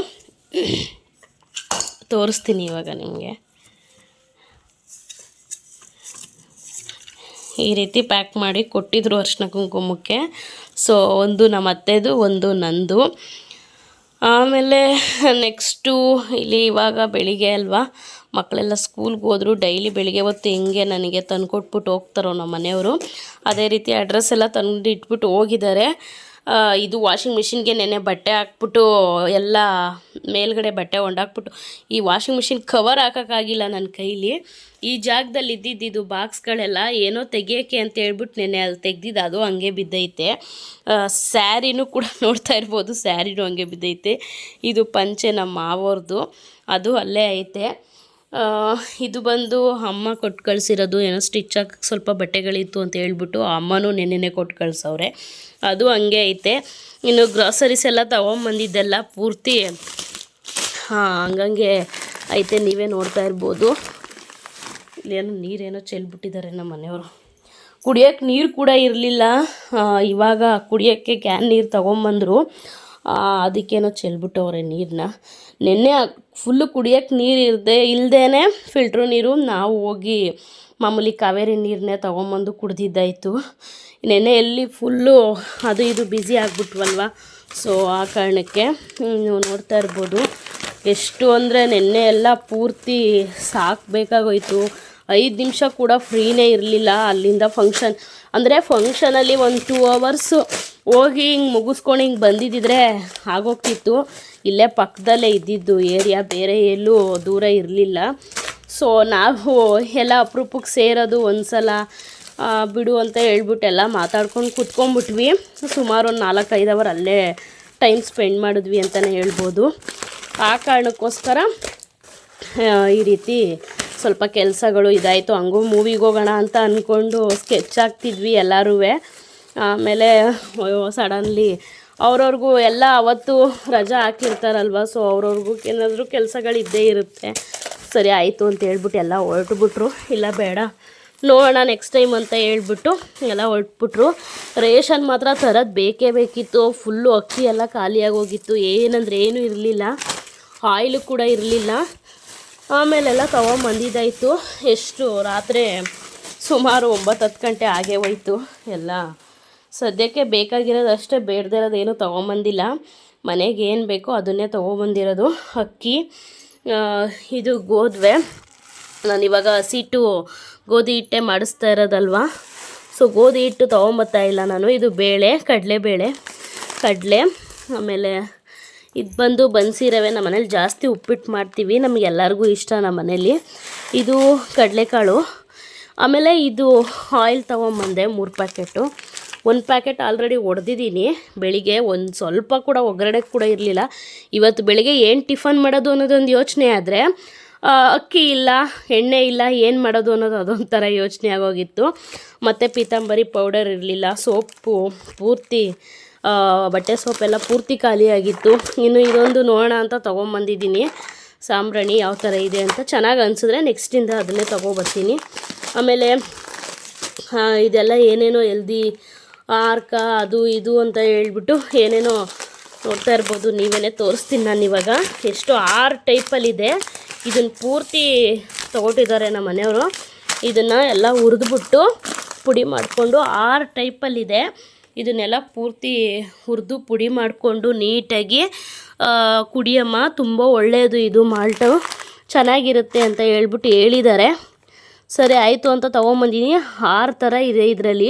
ತೋರಿಸ್ತೀನಿ ಇವಾಗ ನಿಮಗೆ. ಈ ರೀತಿ ಪ್ಯಾಕ್ ಮಾಡಿ ಕೊಟ್ಟಿದ್ರು ಅರಿಶಿನ ಕುಂಕುಮಕ್ಕೆ. ಸೊ ಒಂದು ನಮ್ಮ ಅತ್ತೆದು, ಒಂದು ನಂದು. ಆಮೇಲೆ ನೆಕ್ಸ್ಟು ಇಲ್ಲಿ ಇವಾಗ ಬೆಳಿಗ್ಗೆ ಅಲ್ವಾ, ಮಕ್ಕಳೆಲ್ಲ ಸ್ಕೂಲ್ಗೆ ಹೋದ್ರು. ಡೈಲಿ ಬೆಳಿಗ್ಗೆ ಹೊತ್ತು ಹೆಂಗೆ ನನಗೆ ತಂದುಕೊಟ್ಬಿಟ್ಟು ಹೋಗ್ತಾರೋ ನಮ್ಮ ಮನೆಯವರು, ಅದೇ ರೀತಿ ಅಡ್ರೆಸ್ ಎಲ್ಲ ತಂದು ಇಟ್ಬಿಟ್ಟು ಹೋಗಿದ್ದಾರೆ. ಇದು ವಾಷಿಂಗ್ ಮಿಷಿನ್ಗೆ ನೆನ್ನೆ ಬಟ್ಟೆ ಹಾಕ್ಬಿಟ್ಟು ಎಲ್ಲ ಮೇಲ್ಗಡೆ ಬಟ್ಟೆ ಒಣಗಾಕ್ಬಿಟ್ಟು, ಈ ವಾಷಿಂಗ್ ಮಿಷಿನ್ ಕವರ್ ಹಾಕೋಕ್ಕಾಗಿಲ್ಲ ನನ್ನ ಕೈಲಿ. ಈ ಜಾಗದಲ್ಲಿ ಇದ್ದಿದ್ದು ಬಾಕ್ಸ್ಗಳೆಲ್ಲ ಏನೋ ತೆಗಿಯೋಕ್ಕೆ ಅಂತ ಹೇಳ್ಬಿಟ್ಟು ನೆನ್ನೆ ಅಲ್ಲಿ ತೆಗ್ದಿದ್ದು, ಅದು ಹಂಗೆ ಬಿದ್ದೈತೆ. ಸ್ಯಾರಿನೂ ಕೂಡ ನೋಡ್ತಾ ಇರ್ಬೋದು, ಸ್ಯಾರಿನೂ ಹಂಗೆ ಬಿದ್ದೈತೆ. ಇದು ಪಂಚೆ ನಮ್ಮ ಮಾವವ್ರದ್ದು, ಅದು ಅಲ್ಲೇ ಐತೆ. ಇದು ಬಂದು ಅಮ್ಮ ಕೊಟ್ಟು ಕಳಿಸಿರೋದು, ಏನೋ ಸ್ಟಿಚ್ ಹಾಕಕ್ಕೆ ಸ್ವಲ್ಪ ಬಟ್ಟೆಗಳಿತ್ತು ಅಂತ ಹೇಳ್ಬಿಟ್ಟು ಅಮ್ಮನೂ ನೆನ್ನೆನೇ ಕೊಟ್ಟು ಕಳಿಸವ್ರೆ, ಅದು ಹಂಗೆ ಐತೆ. ಇನ್ನು ಗ್ರಾಸರೀಸ್ ಎಲ್ಲ ತೊಗೊಂಬಂದಿದ್ದೆಲ್ಲ ಪೂರ್ತಿ ಹಂಗಂಗೆ ಐತೆ, ನೀವೇ ನೋಡ್ತಾ ಇರ್ಬೋದು. ಇಲ್ಲೇನೋ ನೀರೇನೋ ಚೆಲ್ಬಿಟ್ಟಿದ್ದಾರೆ ನಮ್ಮ ಮನೆಯವರು. ಕುಡಿಯೋಕ್ಕೆ ನೀರು ಕೂಡ ಇರಲಿಲ್ಲ, ಇವಾಗ ಕುಡಿಯೋಕ್ಕೆ ಕ್ಯಾನ್ ನೀರು ತೊಗೊಂಬಂದರು, ಅದಕ್ಕೇನೋ ಚೆಲ್ಬಿಟ್ಟವ್ರೆ ನೀರನ್ನ. ನೆನ್ನೆ ಫುಲ್ಲು ಕುಡಿಯೋಕ್ಕೆ ನೀರು ಇಲ್ಲದೇ ಫಿಲ್ಟ್ರು ನೀರು ನಾವು ಹೋಗಿ ಮಾಮೂಲಿ ಕಾವೇರಿ ನೀರನ್ನೇ ತೊಗೊಂಬಂದು ಕುಡ್ದಿದ್ದಾಯಿತು. ನೆನ್ನೆ ಎಲ್ಲಿ ಫುಲ್ಲು ಅದು ಇದು ಬ್ಯುಸಿ ಆಗಿಬಿಟ್ವಲ್ವ, ಸೊ ಆ ಕಾರಣಕ್ಕೆ ನೀವು ನೋಡ್ತಾ ಇರ್ಬೋದು. ಎಷ್ಟು ಅಂದರೆ ನೆನ್ನೆ ಎಲ್ಲ ಪೂರ್ತಿ ಸಾಕಬೇಕಾಗೋಯ್ತು. 5 ನಿಮಿಷ ಕೂಡ ಫ್ರೀನೇ ಇರಲಿಲ್ಲ. ಅಲ್ಲಿಂದ ಫಂಕ್ಷನಲ್ಲಿ ಒಂದು 2 ಅವರ್ಸು ಹೋಗಿ ಹಿಂಗೆ ಮುಗಿಸ್ಕೊಂಡು ಹಿಂಗೆ ಬಂದಿದ್ದಿದ್ರೆ ಆಗೋಗ್ತಿತ್ತು. ಇಲ್ಲೇ ಪಕ್ಕದಲ್ಲೇ ಇದ್ದಿದ್ದು ಏರಿಯಾ, ಬೇರೆ ಎಲ್ಲೂ ದೂರ ಇರಲಿಲ್ಲ. ಸೊ ನಾವು ಎಲ್ಲ ಅಪರೂಪಕ್ಕೆ ಸೇರೋದು ಒಂದು ಸಲ ಬಿಡು ಅಂತ ಹೇಳ್ಬಿಟ್ಟು ಎಲ್ಲ ಮಾತಾಡ್ಕೊಂಡು ಕುತ್ಕೊಂಡ್ಬಿಟ್ವಿ. ಸುಮಾರು ಒಂದು 4-5 ಅವರ್ ಅಲ್ಲೇ ಟೈಮ್ ಸ್ಪೆಂಡ್ ಮಾಡಿದ್ವಿ ಅಂತಲೇ ಹೇಳ್ಬೋದು. ಆ ಕಾರಣಕ್ಕೋಸ್ಕರ ಈ ರೀತಿ ಸ್ವಲ್ಪ ಕೆಲಸಗಳು ಇದಾಯಿತು. ಹಂಗೂ ಮೂವಿಗೆ ಹೋಗೋಣ ಅಂತ ಅಂದ್ಕೊಂಡು ಸ್ಕೆಚ್ ಹಾಕ್ತಿದ್ವಿ ಎಲ್ಲರೂ. ಆಮೇಲೆ ಸಡನ್ಲಿ ಅವ್ರವ್ರಿಗೂ ಎಲ್ಲ ಅವತ್ತು ರಜಾ ಹಾಕಿರ್ತಾರಲ್ವ, ಸೊ ಅವ್ರವ್ರಿಗೂ ಏನಾದರೂ ಕೆಲಸಗಳಿದ್ದೇ ಇರುತ್ತೆ. ಸರಿ ಆಯಿತು ಅಂತ ಹೇಳ್ಬಿಟ್ಟು ಎಲ್ಲ ಹೊರಟುಬಿಟ್ರು. ಇಲ್ಲ ಬೇಡ ನೋಡೋಣ ನೆಕ್ಸ್ಟ್ ಟೈಮ್ ಅಂತ ಹೇಳ್ಬಿಟ್ಟು ಎಲ್ಲ ಹೊರಟ್ಬಿಟ್ರು. ರೇಷನ್ ಮಾತ್ರ ತರೋದು ಬೇಕೇ ಬೇಕಿತ್ತು. ಫುಲ್ಲು ಅಕ್ಕಿ ಎಲ್ಲ ಖಾಲಿಯಾಗೋಗಿತ್ತು, ಏನಂದರೆ ಏನೂ ಇರಲಿಲ್ಲ, ಆಯಿಲು ಕೂಡ ಇರಲಿಲ್ಲ. ಆಮೇಲೆಲ್ಲ ತೊಗೊಂಬಂದಿದ್ದಾಯಿತು. ಎಷ್ಟು ರಾತ್ರಿ ಸುಮಾರು 9-10 ಗಂಟೆ ಆಗೇ ಹೋಯ್ತು. ಎಲ್ಲ ಸದ್ಯಕ್ಕೆ ಬೇಕಾಗಿರೋದು ಅಷ್ಟೇ, ಬೇಡದೇ ಇರೋದು ಏನೂ ತೊಗೊಂಬಂದಿಲ್ಲ. ಮನೆಗೆ ಏನು ಬೇಕೋ ಅದನ್ನೇ ತೊಗೊಬಂದಿರೋದು. ಅಕ್ಕಿ, ಇದು ಗೋಧಿ. ನಾನಿವಾಗ ಹಸಿಟ್ಟು ಗೋಧಿ ಹಿಟ್ಟೆ ಮಾಡಿಸ್ತಾ ಇರೋದಲ್ವ, ಸೊ ಗೋಧಿ ಹಿಟ್ಟು ತೊಗೊಂಬತ್ತಾ ಇಲ್ಲ ನಾನು. ಇದು ಬೇಳೆ, ಕಡಲೆ, ಆಮೇಲೆ ಇದು ಬಂದು ಬನ್ಸಿ ರವೆ. ನಮ್ಮ ಮನೇಲಿ ಜಾಸ್ತಿ ಉಪ್ಪಿಟ್ಟು ಮಾಡ್ತೀವಿ, ನಮಗೆಲ್ಲರಿಗೂ ಇಷ್ಟ ನಮ್ಮ ಮನೇಲಿ. ಇದು ಕಡಲೆಕಾಳು. ಆಮೇಲೆ ಇದು ಆಯಿಲ್ ತೊಗೊಂಬಂದೆ 3 ಪ್ಯಾಕೆಟು. 1 ಪ್ಯಾಕೆಟ್ ಆಲ್ರೆಡಿ ಹೊಡೆದಿದ್ದೀನಿ ಬೆಳಿಗ್ಗೆ. ಒಂದು ಸ್ವಲ್ಪ ಕೂಡ ಒಗ್ಗರಣೆ ಕೂಡ ಇರಲಿಲ್ಲ. ಇವತ್ತು ಬೆಳಿಗ್ಗೆ ಏನು ಟಿಫನ್ ಮಾಡೋದು ಅನ್ನೋದೊಂದು ಯೋಚನೆ ಆದರೆ ಅಕ್ಕಿ ಇಲ್ಲ, ಎಣ್ಣೆ ಇಲ್ಲ, ಏನು ಮಾಡೋದು ಅನ್ನೋದು ಅದೊಂಥರ ಯೋಚನೆ ಆಗೋಗಿತ್ತು. ಮತ್ತು ಪೀತಾಂಬರಿ ಪೌಡರ್ ಇರಲಿಲ್ಲ, ಸೋಪು ಪೂರ್ತಿ ಬಟ್ಟೆ ಸೋಪೆಲ್ಲ ಪೂರ್ತಿ ಖಾಲಿಯಾಗಿತ್ತು. ಇನ್ನು ಇದೊಂದು ನೋಡೋಣ ಅಂತ ತೊಗೊಂಬಂದಿದ್ದೀನಿ, ಸಾಂಬ್ರಾಣಿ ಯಾವ ಥರ ಇದೆ ಅಂತ. ಚೆನ್ನಾಗಿ ಅನಿಸಿದ್ರೆ ನೆಕ್ಸ್ಟಿಂದ ಅದನ್ನೇ ತೊಗೊಬರ್ತೀನಿ. ಆಮೇಲೆ ಇದೆಲ್ಲ ಏನೇನೋ ಎಲ್ದಿ ಆರ್ಕ ಅದು ಇದು ಅಂತ ಹೇಳ್ಬಿಟ್ಟು ಏನೇನೋ ನೋಡ್ತಾ ಇರ್ಬೋದು, ನೀವೇ ತೋರಿಸ್ತೀನಿ ನಾನು ಇವಾಗ. ಎಷ್ಟು 6 ಟೈಪಲ್ಲಿದೆ. ಇದನ್ನು ಪೂರ್ತಿ ತೊಗೊಟ್ಟಿದ್ದಾರೆ ನಮ್ಮ ಮನೆಯವರು. ಇದನ್ನು ಎಲ್ಲ ಹುರಿದ್ಬಿಟ್ಟು ಪುಡಿ ಮಾಡಿಕೊಂಡು 6 ಟೈಪಲ್ಲಿದೆ. ಇದನ್ನೆಲ್ಲ ಪೂರ್ತಿ ಹುರಿದು ಪುಡಿ ಮಾಡಿಕೊಂಡು ನೀಟಾಗಿ ಕುಡಿಯಮ್ಮ, ತುಂಬ ಒಳ್ಳೆಯದು ಇದು ಮಾಲ್ಟು, ಚೆನ್ನಾಗಿರುತ್ತೆ ಅಂತ ಹೇಳ್ಬಿಟ್ಟು ಹೇಳಿದ್ದಾರೆ. ಸರಿ ಆಯಿತು ಅಂತ ತೊಗೊಂಬಂದಿನಿ. 6 ಥರ ಇದೆ ಇದರಲ್ಲಿ.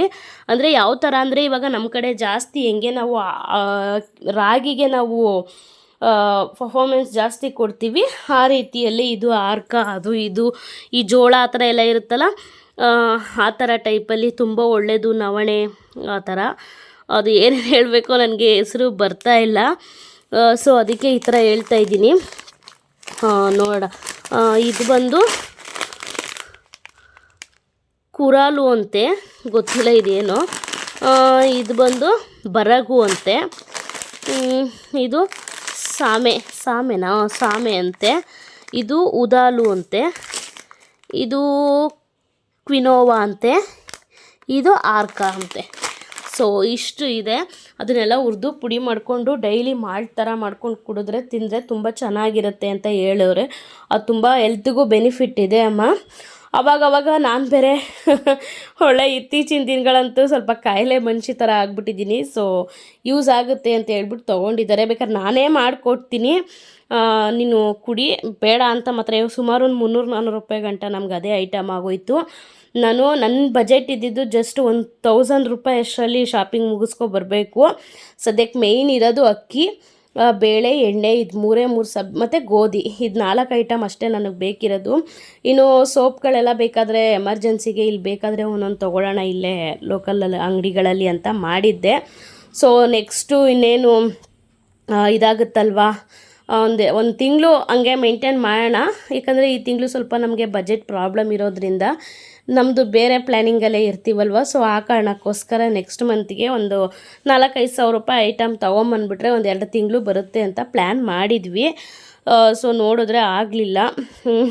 ಅಂದರೆ ಯಾವ ಥರ ಅಂದರೆ ಇವಾಗ ನಮ್ಮ ಕಡೆ ಜಾಸ್ತಿ ಹೆಂಗೆ ನಾವು ರಾಗಿಗೆ ನಾವು ಪರ್ಫಾರ್ಮೆನ್ಸ್ ಜಾಸ್ತಿ ಕೊಡ್ತೀವಿ, ಆ ರೀತಿಯಲ್ಲಿ ಇದು ಆರ್ಕ ಅದು ಇದು ಈ ಜೋಳ ಆ ಥರ ಎಲ್ಲ ಇರುತ್ತಲ್ಲ, ಆ ಥರ ಟೈಪಲ್ಲಿ ತುಂಬ ಒಳ್ಳೆಯದು. ನವಣೆ ಆ ಥರ, ಅದು ಏನೇನು ಹೇಳಬೇಕೋ ನನಗೆ ಹೆಸರು ಬರ್ತಾ ಇಲ್ಲ. ಸೊ ಅದಕ್ಕೆ ಈ ಥರ ಹೇಳ್ತಾ ಇದ್ದೀನಿ. ನೋಡ, ಇದು ಬಂದು ಕುರಾಲು ಅಂತೆ, ಗೊತ್ತಿಲ್ಲ ಇದೇನು. ಇದು ಬಂದು ಬರಗು ಅಂತೆ. ಇದು ಸಾಮೆ ಅಂತೆ. ಇದು ಉದಾಲು ಅಂತೆ. ಇದು ಕ್ವಿನೋವಾ ಅಂತೆ. ಇದು ಆರ್ಕ ಅಂತೆ. ಸೊ ಇಷ್ಟು ಇದೆ. ಅದನ್ನೆಲ್ಲ ಹುರಿದು ಪುಡಿ ಮಾಡಿಕೊಂಡು ಡೈಲಿ ಮಾಲ್ಟ್ ಥರ ಮಾಡ್ಕೊಂಡು ಕುಡಿದ್ರೆ ತಿಂದರೆ ತುಂಬ ಚೆನ್ನಾಗಿರುತ್ತೆ ಅಂತ ಹೇಳೋರೆ. ಅದು ತುಂಬ ಹೆಲ್ತ್ಗೂ ಬೆನಿಫಿಟ್ ಇದೆ ಅಮ್ಮ. ಅವಾಗವಾಗ ನಾನು ಬೇರೆ ಒಳ್ಳೆ ಇತ್ತೀಚಿನ ದಿನಗಳಂತೂ ಸ್ವಲ್ಪ ಕಾಯಿಲೆ ಮನುಷ್ಯ ಥರ ಆಗಿಬಿಟ್ಟಿದ್ದೀನಿ. ಸೊ ಯೂಸ್ ಆಗುತ್ತೆ ಅಂತ ಹೇಳ್ಬಿಟ್ಟು ತೊಗೊಂಡಿದ್ದಾರೆ. ಬೇಕಾದ್ರೆ ನಾನೇ ಮಾಡಿಕೊಡ್ತೀನಿ, ನೀನು ಕುಡಿ, ಬೇಡ ಅಂತ ಮಾತ್ರ. ಸುಮಾರು ಒಂದು 300-400 ರೂಪಾಯಿ ಗಂಟ ನಮ್ಗೆ ಅದೇ ಐಟಮ್ ಆಗೋಯಿತು. ನನ್ನ ಬಜೆಟ್ ಇದ್ದಿದ್ದು ಜಸ್ಟ್ 1000 ರೂಪಾಯಿ ಅಷ್ಟರಲ್ಲಿ ಶಾಪಿಂಗ್ ಮುಗಿಸ್ಕೊಬರ್ಬೇಕು. ಸದ್ಯಕ್ಕೆ ಮೇಯ್ನ್ ಇರೋದು ಅಕ್ಕಿ, ಬೇಳೆ, ಎಣ್ಣೆ, ಇದು 3 ಮತ್ತು ಗೋಧಿ, ಇದು 4 ಐಟಮ್ ಅಷ್ಟೇ ನನಗೆ ಬೇಕಿರೋದು. ಇನ್ನು ಸೋಪ್ಗಳೆಲ್ಲ ಬೇಕಾದರೆ ಎಮರ್ಜೆನ್ಸಿಗೆ ಇಲ್ಲಿ ಬೇಕಾದರೆ ಒಂದೊಂದು ತೊಗೊಳ್ಳೋಣ ಇಲ್ಲೇ ಲೋಕಲಲ್ಲಿ ಅಂಗಡಿಗಳಲ್ಲಿ ಅಂತ ಮಾಡಿದ್ದೆ. ಸೊ ನೆಕ್ಸ್ಟು ಇನ್ನೇನು ಇದಾಗುತ್ತಲ್ವಾ, ಒಂದು ತಿಂಗಳು ಹಂಗೆ ಮೇಂಟೈನ್ ಮಾಡೋಣ. ಯಾಕಂದರೆ ಈ ತಿಂಗಳು ಸ್ವಲ್ಪ ನಮಗೆ ಬಜೆಟ್ ಪ್ರಾಬ್ಲಮ್ ಇರೋದ್ರಿಂದ ನಮ್ಮದು ಬೇರೆ ಪ್ಲ್ಯಾನಿಂಗಲ್ಲೇ ಇರ್ತೀವಲ್ವ. ಸೊ ಆ ಕಾರಣಕ್ಕೋಸ್ಕರ ನೆಕ್ಸ್ಟ್ ಮಂತಿಗೆ ಒಂದು 4-5 ಸಾವಿರ ರೂಪಾಯಿ ಐಟಮ್ ತೊಗೊಂಬಂದ್ಬಿಟ್ರೆ ಒಂದು 2 ತಿಂಗಳು ಬರುತ್ತೆ ಅಂತ ಪ್ಲ್ಯಾನ್ ಮಾಡಿದ್ವಿ. ಸೊ ನೋಡಿದ್ರೆ ಆಗಲಿಲ್ಲ.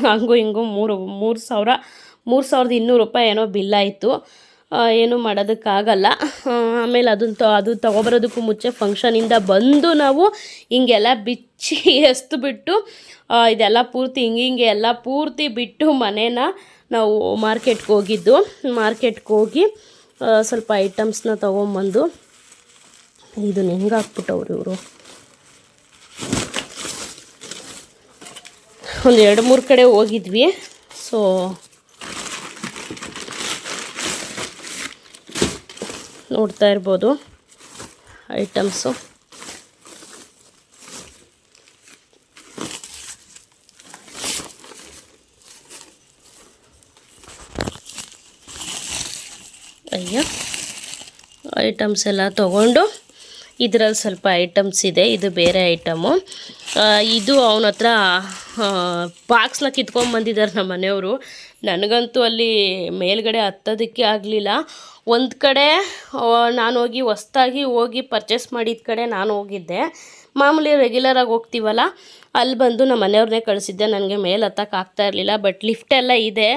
ಹಂಗೂ ಹಿಂಗೂ 3,200 ರೂಪಾಯಿ ಏನೋ ಬಿಲ್ಲಾಯಿತು. ಏನೂ ಮಾಡೋದಕ್ಕಾಗಲ್ಲ. ಆಮೇಲೆ ಅದು ತೊಗೊಬರೋದಕ್ಕೂ ಮುಂಚೆ ಫಂಕ್ಷನಿಂದ ಬಂದು ನಾವು ಹಿಂಗೆಲ್ಲ ಬಿಚ್ಚಿ ಎಸ್ದುಬಿಟ್ಟು ಇದೆಲ್ಲ ಪೂರ್ತಿ ಹಿಂಗೆ ಎಲ್ಲ ಪೂರ್ತಿ ಬಿಟ್ಟು ಮನೇನ ನಾವು ಮಾರ್ಕೆಟ್ಗೆ ಹೋಗಿದ್ದು. ಮಾರ್ಕೆಟ್ಗೆ ಹೋಗಿ ಸ್ವಲ್ಪ ಐಟಮ್ಸ್ನ ತೊಗೊಂಬಂದು, ಇದನ್ನ ಹೆಂಗೆ ಹಾಕ್ಬಿಟ್ಟವ್ರು ಇವರು, ಒಂದು 2-3 ಕಡೆ ಹೋಗಿದ್ವಿ. ಸೊ ನೋಡ್ತಾ ಇರ್ಬೋದು ಐಟಮ್ಸು. ಐಟಮ್ಸ್ ಎಲ್ಲ ತೊಗೊಂಡು ಇದರಲ್ಲಿ ಸ್ವಲ್ಪ ಐಟಮ್ಸ್ ಇದೆ, ಇದು ಬೇರೆ ಐಟಮು. ಇದು ಅವನ ಹತ್ರ ಬಾಕ್ಸ್ನ ಕಿತ್ಕೊಂಡ್ಬಂದಿದ್ದಾರೆ ನಮ್ಮ ಮನೆಯವರು. ನನಗಂತೂ ಅಲ್ಲಿ ಮೇಲ್ಗಡೆ ಹತ್ತೋದಕ್ಕೆ ಆಗಲಿಲ್ಲ. ಒಂದು ಕಡೆ ನಾನು ಹೊಸ್ದಾಗಿ ಹೋಗಿ ಪರ್ಚೇಸ್ ಮಾಡಿದ ಕಡೆ ನಾನು ಹೋಗಿದ್ದೆ. ಮಾಮೂಲಿ ರೆಗ್ಯುಲರಾಗಿ ಹೋಗ್ತೀವಲ್ಲ, ಅಲ್ಲಿ ಬಂದು ನಮ್ಮ ಮನೆಯವ್ರನ್ನೇ ಕಳಿಸಿದ್ದೆ. ನನಗೆ ಮೇಲೆ ಹತ್ತಕ್ಕೆ ಆಗ್ತಾ ಇರಲಿಲ್ಲ. ಬಟ್ ಲಿಫ್ಟೆಲ್ಲ ಇದೆ.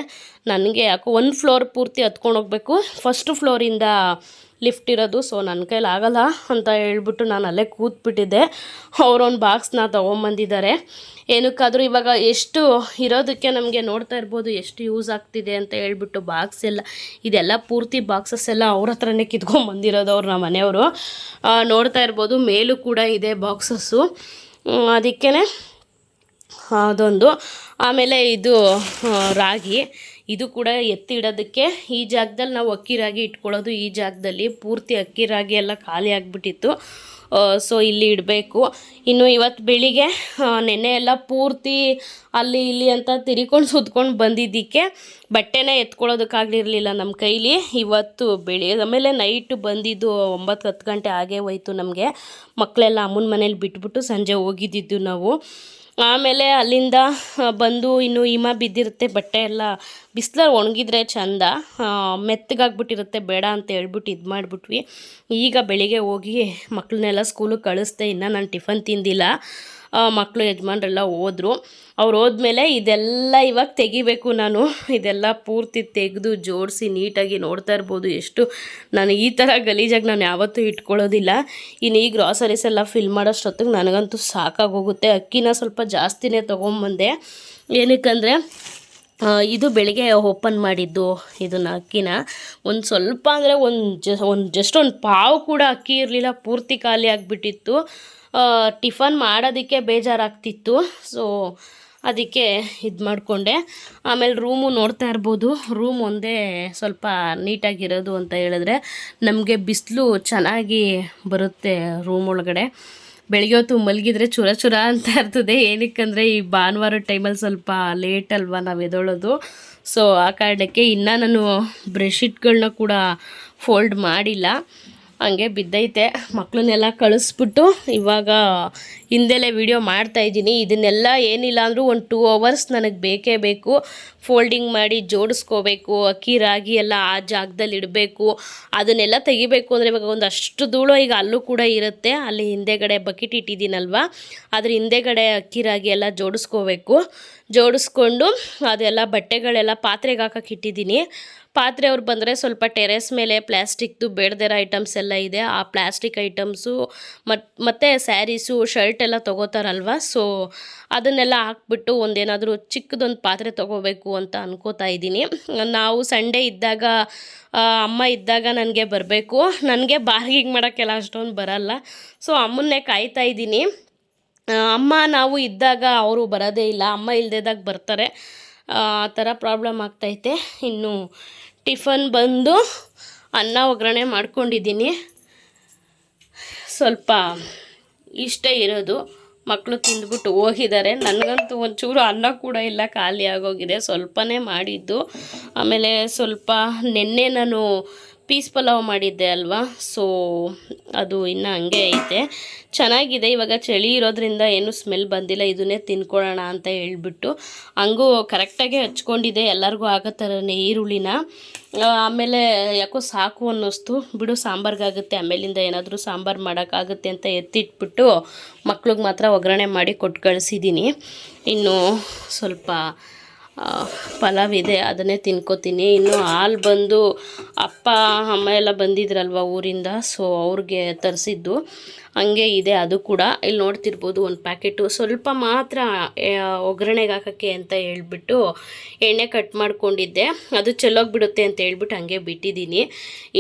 ನನಗೆ ಯಾಕೋ 1 ಫ್ಲೋರ್ ಪೂರ್ತಿ ಹತ್ಕೊಂಡು ಹೋಗಬೇಕು. ಫಸ್ಟ್ ಫ್ಲೋರಿಂದ ಲಿಫ್ಟ್ ಇರೋದು. ಸೊ ನನ್ನ ಕೈಲಿ ಆಗಲ್ಲ ಅಂತ ಹೇಳ್ಬಿಟ್ಟು ನಾನು ಅಲ್ಲೇ ಕೂತ್ಬಿಟ್ಟಿದ್ದೆ. ಅವರೊಂದು ಬಾಕ್ಸ್ನ ತೊಗೊಂಬಂದಿದ್ದಾರೆ. ಏನಕ್ಕಾದರೂ ಇವಾಗ ಎಷ್ಟು ಇರೋದಕ್ಕೆ ನಮಗೆ ನೋಡ್ತಾ ಇರ್ಬೋದು ಎಷ್ಟು ಯೂಸ್ ಆಗ್ತಿದೆ ಅಂತ ಹೇಳ್ಬಿಟ್ಟು ಬಾಕ್ಸ್ ಎಲ್ಲ ಇದೆಲ್ಲ ಪೂರ್ತಿ ಬಾಕ್ಸಸ್ ಎಲ್ಲ ಅವ್ರ ಹತ್ರನೇ ಕಿತ್ಕೊಂಡ್ಬಂದಿರೋದು ಅವ್ರು ನಮ್ಮ ಮನೆಯವರು. ನೋಡ್ತಾ ಇರ್ಬೋದು ಮೇಲೂ ಕೂಡ ಇದೆ ಬಾಕ್ಸಸ್ಸು. ಅದಕ್ಕೇ ಅದೊಂದು. ಆಮೇಲೆ ಇದು ರಾಗಿ, ಇದು ಕೂಡ ಎತ್ತಿ ಇಡೋದಕ್ಕೆ ಈ ಜಾಗದಲ್ಲಿ ನಾವು ಅಕ್ಕಿ ರಾಗಿ ಇಟ್ಕೊಳ್ಳೋದು. ಈ ಜಾಗದಲ್ಲಿ ಪೂರ್ತಿ ಅಕ್ಕಿ ರಾಗಿ ಎಲ್ಲ ಖಾಲಿ ಆಗಿಬಿಟ್ಟಿತ್ತು. ಸೊ ಇಲ್ಲಿ ಇಡಬೇಕು. ಇನ್ನು ಇವತ್ತು ಬೆಳಿಗ್ಗೆ ನೆನ್ನೆ ಎಲ್ಲ ಪೂರ್ತಿ ಅಲ್ಲಿ ಇಲ್ಲಿ ಅಂತ ತಿರ್ಕೊಂಡು ಸುತ್ಕೊಂಡು ಬಂದಿದ್ದಕ್ಕೆ ಬಟ್ಟೆನೇ ಎತ್ಕೊಳ್ಳೋದಕ್ಕಾಗಲಿರಲಿಲ್ಲ ನಮ್ಮ ಕೈಲಿ. ಇವತ್ತು ಬೆಳಿಗ್ಗೆ ಆಮೇಲೆ ನೈಟು ಬಂದಿದ್ದು 9-10 ಗಂಟೆ ಆಗೇ ಹೋಯ್ತು ನಮಗೆ. ಮಕ್ಕಳೆಲ್ಲ ಅಮ್ಮನ ಮನೇಲಿ ಬಿಟ್ಬಿಟ್ಟು ಸಂಜೆ ಹೋಗಿದ್ದಿದ್ದು ನಾವು. ಆಮೇಲೆ ಅಲ್ಲಿಂದ ಬಂದು ಇನ್ನು ಹಿಮ ಬಿದ್ದಿರುತ್ತೆ, ಬಟ್ಟೆ ಎಲ್ಲ ಬಿಸಿಲಲ್ಲಿ ಒಣಗಿದ್ರೆ ಚಂದ, ಮೆತ್ತಗಾಗ್ಬಿಟ್ಟಿರುತ್ತೆ ಬೇಡ ಅಂತ ಹೇಳ್ಬಿಟ್ಟು ಇದು ಮಾಡಿಬಿಟ್ವಿ. ಈಗ ಬೆಳಿಗ್ಗೆ ಹೋಗಿ ಮಕ್ಕಳನ್ನೆಲ್ಲ ಸ್ಕೂಲಿಗೆ ಕಳಿಸ್ದೆ. ಇನ್ನು ನಾನು ಟಿಫನ್ ತಿಂದಿಲ್ಲ. ಮಕ್ಕಳು ಯಜಮಾನ್ರೆಲ್ಲ ಹೋದರು. ಅವ್ರು ಹೋದ್ಮೇಲೆ ಇದೆಲ್ಲ ಇವಾಗ ತೆಗಿಬೇಕು ನಾನು. ಇದೆಲ್ಲ ಪೂರ್ತಿ ತೆಗೆದು ಜೋಡಿಸಿ ನೀಟಾಗಿ ನೋಡ್ತಾ ಇರ್ಬೋದು ಎಷ್ಟು ನಾನು ಈ ಥರ ಗಲೀಜಾಗಿ ನಾನು ಯಾವತ್ತೂ ಇಟ್ಕೊಳ್ಳೋದಿಲ್ಲ. ಇನ್ನು ಈ ಗ್ರಾಸರೀಸ್ ಎಲ್ಲ ಫಿಲ್ ಮಾಡೋಷ್ಟೊತ್ತಿಗೆ ನನಗಂತೂ ಸಾಕಾಗೋಗುತ್ತೆ. ಅಕ್ಕಿನ ಸ್ವಲ್ಪ ಜಾಸ್ತಿನೇ ತೊಗೊಂಬಂದೆ. ಏನಕ್ಕಂದರೆ ಇದು ಬೆಳಿಗ್ಗೆ ಓಪನ್ ಮಾಡಿದ್ದು ಇದನ್ನು ಅಕ್ಕಿನ ಒಂದು ಸ್ವಲ್ಪ ಅಂದರೆ ಜಸ್ಟ್ ಒಂದು ಪಾವು ಕೂಡ ಅಕ್ಕಿ ಇರಲಿಲ್ಲ, ಪೂರ್ತಿ ಖಾಲಿ ಆಗಿಬಿಟ್ಟಿತ್ತು. ಟಿಫನ್ ಮಾಡೋದಕ್ಕೆ ಬೇಜಾರಾಗ್ತಿತ್ತು. ಸೊ ಅದಕ್ಕೆ ಇದು ಮಾಡಿಕೊಂಡೆ. ಆಮೇಲೆ ರೂಮು ನೋಡ್ತಾ ಇರ್ಬೋದು, ರೂಮ್ ಒಂದೇ ಸ್ವಲ್ಪ ನೀಟಾಗಿರೋದು ಅಂತ ಹೇಳಿದ್ರೆ ನಮಗೆ ಬಿಸಿಲು ಚೆನ್ನಾಗಿ ಬರುತ್ತೆ ರೂಮ್ ಒಳಗಡೆ. ಬೆಳಗ್ಗೆ ಹೊತ್ತು ಮಲಗಿದ್ರೆ ಚುರ ಅಂತ ಇರ್ತದೆ. ಏನಕ್ಕಂದರೆ ಈ ಭಾನುವಾರ ಟೈಮಲ್ಲಿ ಸ್ವಲ್ಪ ಲೇಟ್ ಅಲ್ವಾ ನಾವು ಎದ್ದೇಳೋದು. ಸೊ ಆ ಕಾರಣಕ್ಕೆ ಇನ್ನೂ ನಾನು ಬ್ರೆಡ್ಶೀಟ್ಗಳನ್ನ ಕೂಡ ಫೋಲ್ಡ್ ಮಾಡಿಲ್ಲ, ಹಂಗೆ ಬಿದ್ದೈತೆ. ಮಕ್ಕಳನ್ನೆಲ್ಲ ಕಳಿಸ್ಬಿಟ್ಟು ಇವಾಗ ಹಿಂದೆಲೇ ವಿಡಿಯೋ ಮಾಡ್ತಾಯಿದ್ದೀನಿ. ಇದನ್ನೆಲ್ಲ ಏನಿಲ್ಲ ಅಂದರೂ ಒಂದು 2 hours ನನಗೆ ಬೇಕೇ ಬೇಕು. ಫೋಲ್ಡಿಂಗ್ ಮಾಡಿ ಜೋಡಿಸ್ಕೋಬೇಕು, ಅಕ್ಕಿ ರಾಗಿ ಎಲ್ಲ ಆ ಜಾಗದಲ್ಲಿ ಇಡಬೇಕು, ಅದನ್ನೆಲ್ಲ ತೆಗಿಬೇಕು. ಅಂದರೆ ಇವಾಗ ಒಂದಷ್ಟು ಧೂಳು ಈಗ ಅಲ್ಲೂ ಕೂಡ ಇರುತ್ತೆ. ಅಲ್ಲಿ ಹಿಂದೆಗಡೆ ಬಕೆಟ್ ಇಟ್ಟಿದ್ದೀನಲ್ವ, ಅದ್ರ ಹಿಂದೆಗಡೆ ಅಕ್ಕಿ ರಾಗಿ ಎಲ್ಲ ಜೋಡಿಸ್ಕೊಂಡು ಅದೆಲ್ಲ ಬಟ್ಟೆಗಳೆಲ್ಲ ಪಾತ್ರೆಗೆ ಹಾಕಕ್ಕೆ ಇಟ್ಟಿದ್ದೀನಿ. ಪಾತ್ರೆ ಅವ್ರು ಬಂದರೆ ಸ್ವಲ್ಪ ಟೆರೆಸ್ ಮೇಲೆ ಪ್ಲ್ಯಾಸ್ಟಿಕ್ದು ಬೇಡದಿರೋ ಐಟಮ್ಸ್ ಎಲ್ಲ ಇದೆ. ಆ ಪ್ಲ್ಯಾಸ್ಟಿಕ್ ಐಟಮ್ಸು ಮತ್ತು ಸ್ಯಾರೀಸು ಶರ್ಟ್ ಎಲ್ಲ ತೊಗೋತಾರಲ್ವ, ಸೊ ಅದನ್ನೆಲ್ಲ ಹಾಕ್ಬಿಟ್ಟು ಒಂದೇನಾದರೂ ಚಿಕ್ಕದೊಂದು ಪಾತ್ರೆ ತೊಗೋಬೇಕು ಅಂತ ಅನ್ಕೋತಾ ಇದ್ದೀನಿ. ನಾವು ಸಂಡೇ ಇದ್ದಾಗ ಅಮ್ಮ ಇದ್ದಾಗ ನನಗೆ ಬರಬೇಕು. ನನಗೆ ಬಾರ್ಗಿಂಗ್ ಮಾಡೋಕ್ಕೆಲ್ಲ ಅಷ್ಟೊಂದು ಬರಲ್ಲ. ಸೊ ಅಮ್ಮನ್ನೇ ಕಾಯ್ತಾ ಇದ್ದೀನಿ. ಅಮ್ಮ ನಾವು ಇದ್ದಾಗ ಅವರು ಬರೋದೇ ಇಲ್ಲ, ಅಮ್ಮ ಇಲ್ಲದಾಗ ಬರ್ತಾರೆ. ಆ ಥರ ಪ್ರಾಬ್ಲಮ್ ಆಗ್ತೈತೆ. ಇನ್ನು ಟಿಫನ್ ಬಂದು ಅನ್ನ ಒಗ್ಗರಣೆ ಮಾಡ್ಕೊಂಡಿದ್ದೀನಿ. ಸ್ವಲ್ಪ ಇಷ್ಟೇ ಇರೋದು. ಮಕ್ಕಳು ತಿಂದ್ಬಿಟ್ಟು ಹೋಗಿದ್ದಾರೆ. ನನಗಂತೂ ಒಂಚೂರು ಅನ್ನ ಕೂಡ ಇಲ್ಲ, ಖಾಲಿ ಆಗೋಗಿದೆ. ಸ್ವಲ್ಪನೇ ಮಾಡಿದ್ದು. ಆಮೇಲೆ ಸ್ವಲ್ಪ ನೆನ್ನೆ ನಾನು ಪೀಸ್ ಪಲಾವ್ ಮಾಡಿದ್ದೆ ಅಲ್ವಾ, ಸೊ ಅದು ಇನ್ನೂ ಹಂಗೆ ಐತೆ, ಚೆನ್ನಾಗಿದೆ. ಇವಾಗ ಚಳಿ ಇರೋದ್ರಿಂದ ಏನು ಸ್ಮೆಲ್ ಬಂದಿಲ್ಲ. ಇದನ್ನೇ ತಿನ್ಕೊಳ್ಳೋಣ ಅಂತ ಹೇಳ್ಬಿಟ್ಟು ಹಂಗೂ ಕರೆಕ್ಟಾಗೆ ಹಚ್ಕೊಂಡಿದ್ದೆ, ಎಲ್ಲರಿಗೂ ಆಗೋ ಥರನೇ ಈರುಳ್ಳಿನ. ಆಮೇಲೆ ಯಾಕೋ ಸಾಕು ಅನ್ನಿಸ್ತು, ಬಿಡು ಸಾಂಬಾರ್ಗಾಗುತ್ತೆ, ಆಮೇಲಿಂದ ಏನಾದರೂ ಸಾಂಬಾರು ಮಾಡೋಕ್ಕಾಗುತ್ತೆ ಅಂತ ಎತ್ತಿಟ್ಬಿಟ್ಟು ಮಕ್ಳಿಗೆ ಮಾತ್ರ ಒಗ್ಗರಣೆ ಮಾಡಿ ಕೊಟ್ಟು ಕಳಿಸಿದ್ದೀನಿ. ಇನ್ನು ಸ್ವಲ್ಪ ಪಲಾವ್ ಇದೆ, ಅದನ್ನೇ ತಿನ್ಕೋತೀನಿ. ಇನ್ನು ಹಾಲು ಬಂದು ಅಪ್ಪ ಅಮ್ಮ ಎಲ್ಲ ಬಂದಿದ್ರಲ್ವ ಊರಿಂದ, ಸೊ ಅವ್ರಿಗೆ ತರಿಸಿದ್ದು ಹಂಗೆ ಇದೆ. ಅದು ಕೂಡ ಇಲ್ಲಿ ನೋಡ್ತಿರ್ಬೋದು ಒಂದು ಪ್ಯಾಕೆಟು. ಸ್ವಲ್ಪ ಮಾತ್ರ ಒಗ್ಗರಣೆಗೆ ಹಾಕೋಕ್ಕೆ ಅಂತ ಹೇಳ್ಬಿಟ್ಟು ಎಣ್ಣೆ ಕಟ್ ಮಾಡ್ಕೊಂಡಿದ್ದೆ, ಅದು ಚೆಲ್ಲೋಗಿಬಿಡುತ್ತೆ ಅಂತ ಹೇಳ್ಬಿಟ್ಟು ಹಂಗೆ ಬಿಟ್ಟಿದ್ದೀನಿ.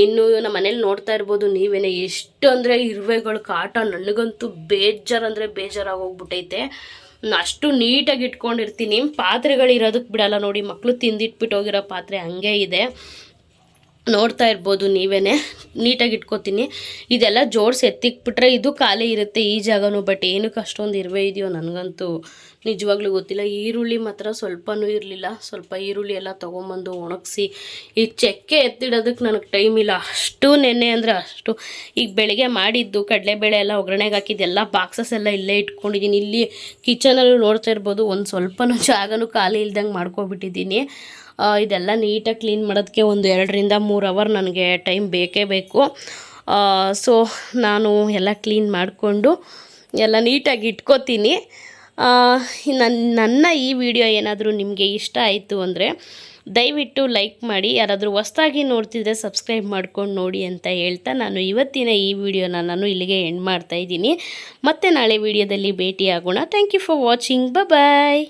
ಇನ್ನು ನಮ್ಮ ಮನೇಲಿ ನೋಡ್ತಾ ಇರ್ಬೋದು ನೀವೇನೆ, ಎಷ್ಟು ಅಂದರೆ ಇರುವೆಗಳು ಕಾಟ. ನನಗಂತೂ ಬೇಜಾರಾಗೋಗ್ಬಿಟ್ಟೈತೆ. ಅಷ್ಟು ನೀಟಾಗಿ ಇಟ್ಕೊಂಡಿರ್ತೀನಿ. ಪಾತ್ರೆಗಳು ಇರೋದಕ್ಕೆ ಬಿಡಲ್ಲ ನೋಡಿ, ಮಕ್ಕಳು ತಿಂದಿಟ್ಬಿಟ್ಟು ಹೋಗಿರೋ ಪಾತ್ರೆ ಹಂಗೆ ಇದೆ, ನೋಡ್ತಾ ಇರ್ಬೋದು ನೀವೇನೆ. ನೀಟಾಗಿ ಇಟ್ಕೋತೀನಿ. ಇದೆಲ್ಲ ಜೋಡಿಸಿ ಎತ್ತಿಕ್ಬಿಟ್ರೆ ಇದು ಖಾಲಿ ಇರುತ್ತೆ ಈ ಜಾಗನೂ. ಬಟ್ ಏನಕ್ಕೆ ಅಷ್ಟೊಂದು ಇರುವೆ ಇದೆಯೋ ನನಗಂತೂ ನಿಜವಾಗ್ಲೂ ಗೊತ್ತಿಲ್ಲ. ಈರುಳ್ಳಿ ಮಾತ್ರ ಸ್ವಲ್ಪನೂ ಇರಲಿಲ್ಲ. ಸ್ವಲ್ಪ ಈರುಳ್ಳಿ ಎಲ್ಲ ತೊಗೊಂಬಂದು ಒಣಗಿಸಿ ಈಗ ಚಕ್ಕೆ ಎತ್ತಿಡೋದಕ್ಕೆ ನನಗೆ ಟೈಮ್ ಇಲ್ಲ. ಅಷ್ಟು ನೆನ್ನೆ ಅಂದರೆ ಅಷ್ಟು. ಈಗ ಬೆಳಗ್ಗೆ ಮಾಡಿದ್ದು ಕಡಲೆಬೇಳೆ ಎಲ್ಲ ಒಗ್ಗರಣೆಗೆ ಹಾಕಿದ್ದೆಲ್ಲ ಬಾಕ್ಸಸ್ ಎಲ್ಲ ಇಲ್ಲೇ ಇಟ್ಕೊಂಡಿದ್ದೀನಿ. ಇಲ್ಲಿ ಕಿಚನಲ್ಲೂ ನೋಡ್ತಾ ಇರ್ಬೋದು ಒಂದು ಸ್ವಲ್ಪನೂ ಜಾಗನೂ ಖಾಲಿ ಇಲ್ದಂಗೆ ಮಾಡ್ಕೊಬಿಟ್ಟಿದ್ದೀನಿ. ಇದೆಲ್ಲ ನೀಟಾಗಿ ಕ್ಲೀನ್ ಮಾಡೋದಕ್ಕೆ ಒಂದು 2-3 ಅವರ್ ನನಗೆ ಟೈಮ್ ಬೇಕೇ ಬೇಕು. ಸೊ ನಾನು ಎಲ್ಲ ಕ್ಲೀನ್ ಮಾಡಿಕೊಂಡು ಎಲ್ಲ ನೀಟಾಗಿ ಇಟ್ಕೋತೀನಿ. ನನ್ನ ಈ ವಿಡಿಯೋ ಏನಾದರೂ ನಿಮಗೆ ಇಷ್ಟ ಆಯಿತು ಅಂದರೆ ದಯವಿಟ್ಟು ಲೈಕ್ ಮಾಡಿ, ಯಾರಾದರೂ ಹೊಸ್ದಾಗಿ ನೋಡ್ತಿದ್ರೆ ಸಬ್ಸ್ಕ್ರೈಬ್ ಮಾಡ್ಕೊಂಡು ನೋಡಿ ಅಂತ ಹೇಳ್ತಾ ನಾನು ಇವತ್ತಿನ ಈ ವಿಡಿಯೋನ ನಾನು ಇಲ್ಲಿಗೆ ಎಂಡ್ ಮಾಡ್ತಾಯಿದ್ದೀನಿ. ಮತ್ತೆ ನಾಳೆ ವಿಡಿಯೋದಲ್ಲಿ ಭೇಟಿಯಾಗೋಣ. Thank you for watching. Bye.